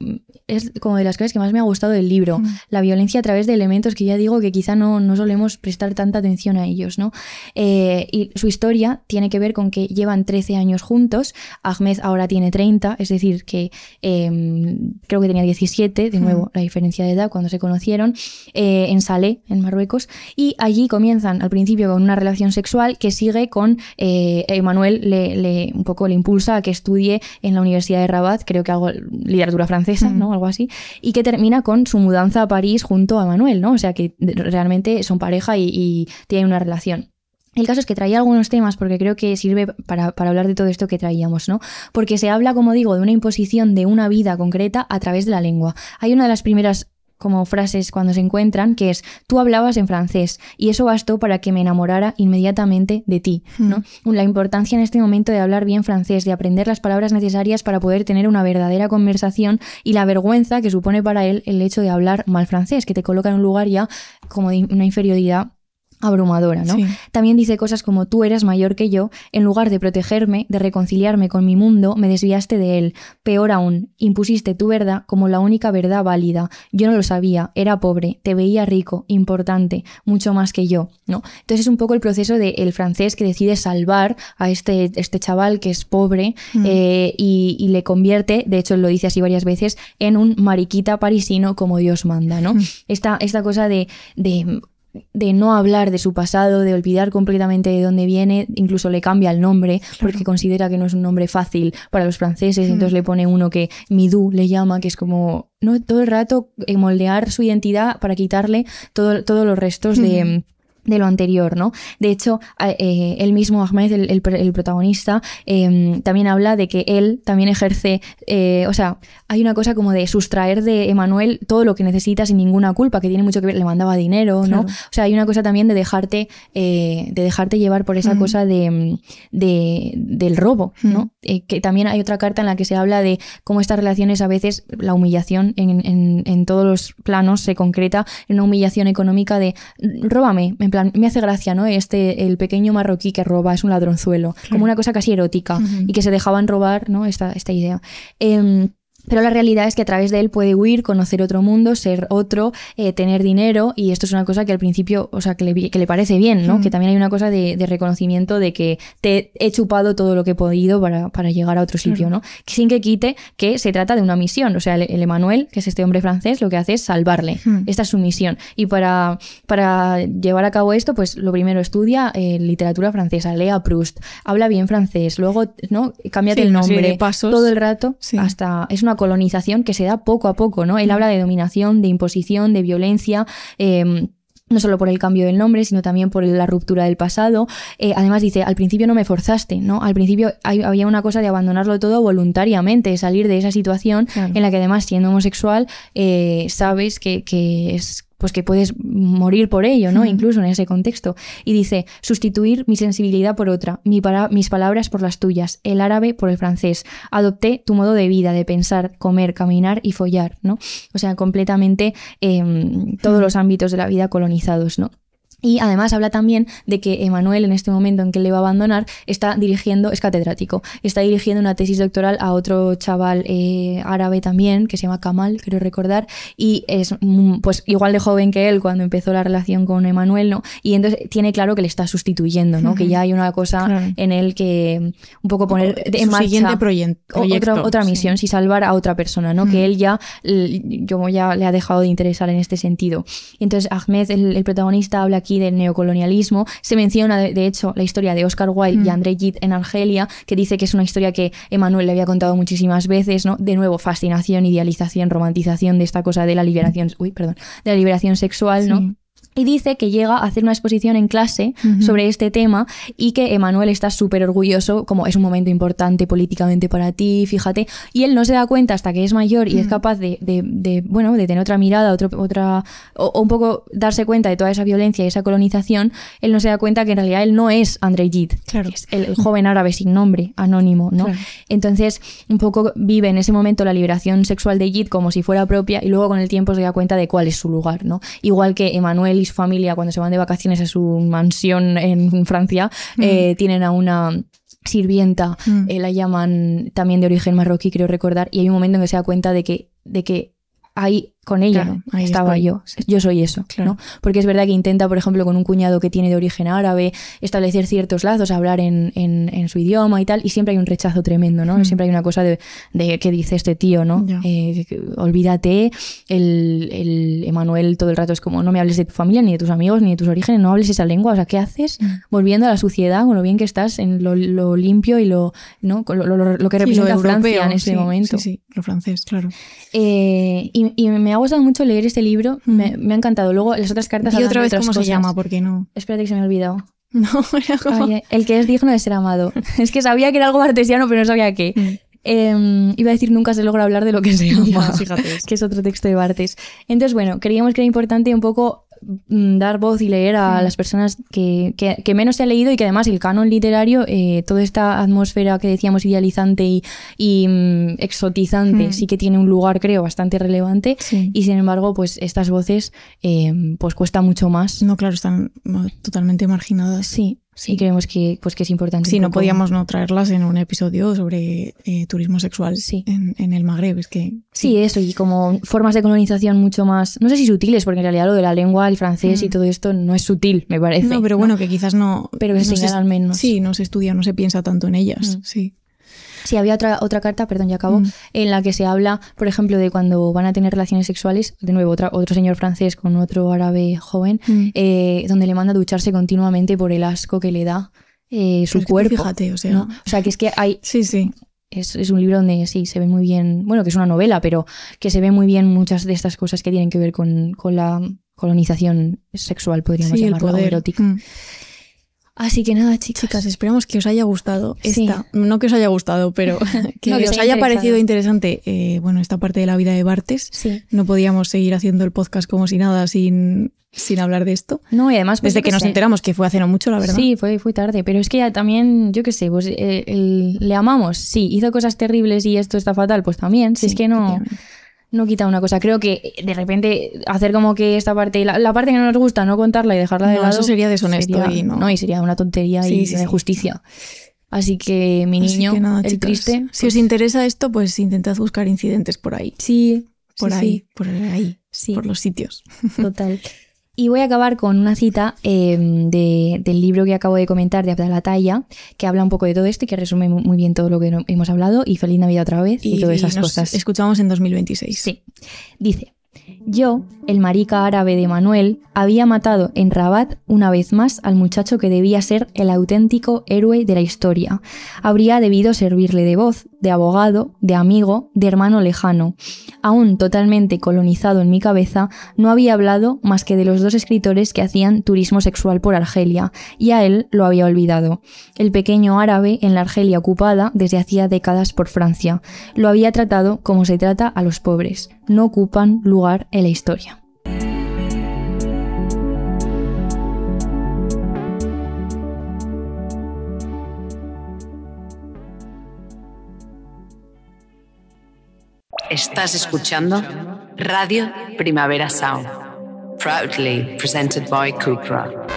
es como de las cosas que más me ha gustado del libro, la violencia a través de elementos que ya digo que quizá no solemos prestar tanta atención a ellos, ¿no? Y su historia tiene que ver con que llevan 13 años juntos, Ahmed ahora tiene 30, es decir, que creo que tenía 17, de nuevo, la diferencia de edad cuando se conocieron, en Salé, en Marruecos, y allí comienzan al principio con una relación sexual que sigue con Emmanuel un poco le impulsa a que estudie en la Universidad de Rabat, creo que algo literatura francesa, ¿no? Algo así, y que termina con su mudanza a París junto a Emmanuel, ¿no? O sea que realmente son pareja y tienen una relación. El caso es que traía algunos temas porque creo que sirve para hablar de todo esto que traíamos, ¿no? Porque se habla, como digo, de una imposición de una vida concreta a través de la lengua. Hay una de las primeras como frases cuando se encuentran, que es: tú hablabas en francés y eso bastó para que me enamorara inmediatamente de ti, ¿no? La importancia en este momento de hablar bien francés, de aprender las palabras necesarias para poder tener una verdadera conversación, y la vergüenza que supone para él el hecho de hablar mal francés, que te coloca en un lugar ya como de una inferioridad abrumadora, ¿no? Sí. También dice cosas como: tú eras mayor que yo, en lugar de protegerme, de reconciliarme con mi mundo, me desviaste de él. Peor aún, impusiste tu verdad como la única verdad válida. Yo no lo sabía, era pobre, te veía rico, importante, mucho más que yo, ¿no? Entonces es un poco el proceso del francés que decide salvar a este chaval que es pobre y le convierte, de hecho lo dice así varias veces, en un mariquita parisino como Dios manda, ¿no? Esta cosa de no hablar de su pasado, de olvidar completamente de dónde viene, incluso le cambia el nombre, porque considera que no es un nombre fácil para los franceses, entonces le pone uno que Midou le llama, que es como, ¿no? Todo el rato tamoldear su identidad para quitarle todos los restos de lo anterior, ¿no? De hecho, él mismo, Ahmed, el protagonista, también habla de que él también ejerce, o sea, hay una cosa como de sustraer de Emmanuel todo lo que necesita sin ninguna culpa, que tiene mucho que ver, le mandaba dinero, ¿no? Claro. O sea, hay una cosa también de dejarte llevar por esa cosa del robo, ¿no? Que también hay otra carta en la que se habla de cómo estas relaciones, a veces la humillación en todos los planos se concreta en una humillación económica de róbame, en plan, me hace gracia, ¿no? El pequeño marroquí que roba es un ladronzuelo, como una cosa casi erótica, y que se dejaban robar, ¿no? Esta idea. Pero la realidad es que a través de él puede huir, conocer otro mundo, ser otro, tener dinero, y esto es una cosa que al principio, o sea, que le parece bien, ¿no? Que también hay una cosa de reconocimiento de que te he chupado todo lo que he podido para llegar a otro sitio, ¿no? Sin que quite que se trata de una misión. O sea, el Emmanuel, que es este hombre francés, lo que hace es salvarle. Esta es su misión. Y para llevar a cabo esto, pues lo primero, estudia literatura francesa, lea Proust, habla bien francés, luego, ¿no? Cámbiate el nombre, todo el rato, hasta... Es una colonización que se da poco a poco, ¿no? Él habla de dominación, de imposición, de violencia, no solo por el cambio del nombre, sino también por la ruptura del pasado. Además dice, al principio no me forzaste, ¿no? Al principio había una cosa de abandonarlo todo voluntariamente, de salir de esa situación en la que, además, siendo homosexual, sabes que es... pues que puedes morir por ello, ¿no? Incluso en ese contexto. Y dice, sustituir mi sensibilidad por otra, mis palabras por las tuyas, el árabe por el francés. Adopté tu modo de vida, de pensar, comer, caminar y follar, ¿no? O sea, completamente todos los ámbitos de la vida colonizados, ¿no? Y además habla también de que Emmanuel, en este momento en que él le va a abandonar, es catedrático, está dirigiendo una tesis doctoral a otro chaval árabe también, que se llama Kamal, creo recordar, y es pues igual de joven que él cuando empezó la relación con Emmanuel, ¿no? Y entonces tiene claro que le está sustituyendo, ¿no? Que ya hay una cosa en él que un poco poner en marcha siguiente proyecto, otra misión, si salvar a otra persona, ¿no? Que él ya le ha dejado de interesar en este sentido. Y entonces Ahmed, el protagonista, habla aquí del neocolonialismo. Se menciona, de hecho, la historia de Oscar Wilde y André Gide en Argelia, que dice que es una historia que Emmanuel le había contado muchísimas veces, ¿no? De nuevo, fascinación, idealización, romantización de esta cosa de la liberación, de la liberación sexual, ¿no? Y dice que llega a hacer una exposición en clase sobre este tema y que Emmanuel está súper orgulloso, como es un momento importante políticamente para ti, fíjate, y él no se da cuenta hasta que es mayor y es capaz de tener otra mirada, o un poco darse cuenta de toda esa violencia y esa colonización. Él no se da cuenta que en realidad él no es André Gide, es el joven árabe sin nombre, anónimo, ¿no? Entonces, un poco vive en ese momento la liberación sexual de Gide como si fuera propia, y luego con el tiempo se da cuenta de cuál es su lugar, ¿no? Igual que Emmanuel y su familia, cuando se van de vacaciones a su mansión en Francia, tienen a una sirvienta, la llaman también de origen marroquí, creo recordar, y hay un momento en que se da cuenta de que ahí con ella Claro, ahí estaba estoy. yo soy eso, Claro. ¿no? Porque es verdad que intenta, por ejemplo, con un cuñado que tiene de origen árabe, establecer ciertos lazos, hablar en su idioma y tal, y siempre hay un rechazo tremendo, ¿no? Siempre hay una cosa de que dice este tío, ¿no? Ya. Olvídate, el Emanuel todo el rato es como, no me hables de tu familia, ni de tus amigos, ni de tus orígenes, no hables esa lengua, o sea, ¿qué haces volviendo a la suciedad, con lo bien que estás en lo limpio y lo, ¿no? Con lo que representa lo Francia europeo, en ese momento? Sí, lo francés, claro. Y me ha gustado mucho leer este libro, me ha encantado. Luego las otras cartas Y hablan otra de vez, otras ¿cómo se cosas. llama? Porque no. Espérate que se me ha olvidado. No, era como. Oye, el que es digno de ser amado. Es que sabía que era algo artesiano, pero no sabía qué. Iba a decir nunca se logra hablar de lo que se ama, Ya, fíjate. que es otro texto de Barthes. Entonces, bueno, creíamos que era importante un poco dar voz y leer a las personas que menos se ha leído y que además el canon literario, toda esta atmósfera que decíamos idealizante y exotizante, sí que tiene un lugar, creo, bastante relevante. Sí. Y sin embargo, pues estas voces pues cuesta mucho más. No, claro, están totalmente marginadas. Sí. Y creemos que es importante. Sí, un no poco. podíamos no traerlas en un episodio sobre turismo sexual Sí. en el Magreb. Es que Sí, eso, y como formas de colonización mucho más, no sé si sutiles, porque en realidad lo de la lengua, el francés y todo esto no es sutil, me parece. No, pero bueno, que quizás no. Pero que se no señala al menos. Sí, no se estudia, no se piensa tanto en ellas. Sí. Sí, había otra carta, perdón, ya acabo, en la que se habla, por ejemplo, de cuando van a tener relaciones sexuales, de nuevo, otro señor francés con otro árabe joven, donde le manda a ducharse continuamente por el asco que le da su cuerpo. Fíjate, o sea. ¿no? O sea, que es que hay... Sí. Es un libro donde sí se ve muy bien, bueno, que es una novela, pero que se ve muy bien muchas de estas cosas que tienen que ver con la colonización sexual, podríamos Sí, el llamarla, o poder. erótica. Así que nada, chicas. Esperamos que os haya gustado Sí. no que os haya gustado, pero que, No, que os sea haya interesante. parecido interesante, bueno, esta parte de la vida de Barthes. Sí. No podíamos seguir haciendo el podcast como si nada sin hablar de esto. No, y además... pues, Desde yo que qué nos sé. enteramos, que fue hace no mucho, la verdad. Sí, fue tarde, pero es que ya también, yo qué sé, pues le amamos, sí, hizo cosas terribles y esto está fatal, pues también, si Sí, es que no efectivamente. quita una cosa. Creo que de repente hacer como que esta parte, la parte que no nos gusta, no contarla y dejarla de No, lado... eso sería deshonesto y no. y sería una tontería Sí, y sí, de sí. justicia. Así que mi Así niño, que nada, el chicas, triste... Si os interesa esto, pues intentad buscar incidentes por ahí. Sí, Por sí, ahí, sí, por ahí, Sí. por los sitios. total. Y voy a acabar con una cita del libro que acabo de comentar, de Abdalataya, que habla un poco de todo esto y que resume muy bien todo lo que hemos hablado. Y feliz Navidad otra vez y todas esas nos cosas. escuchamos en 2026. Sí. Dice: yo, el marica árabe de Manuel, había matado en Rabat una vez más al muchacho que debía ser el auténtico héroe de la historia. Habría debido servirle de voz, de abogado, de amigo, de hermano lejano. Aún totalmente colonizado en mi cabeza, no había hablado más que de los dos escritores que hacían turismo sexual por Argelia, y a él lo había olvidado. El pequeño árabe en la Argelia ocupada desde hacía décadas por Francia. Lo había tratado como se trata a los pobres. No ocupan lugar en la historia. Estás escuchando Radio Primavera Sound, proudly presented by Cupra.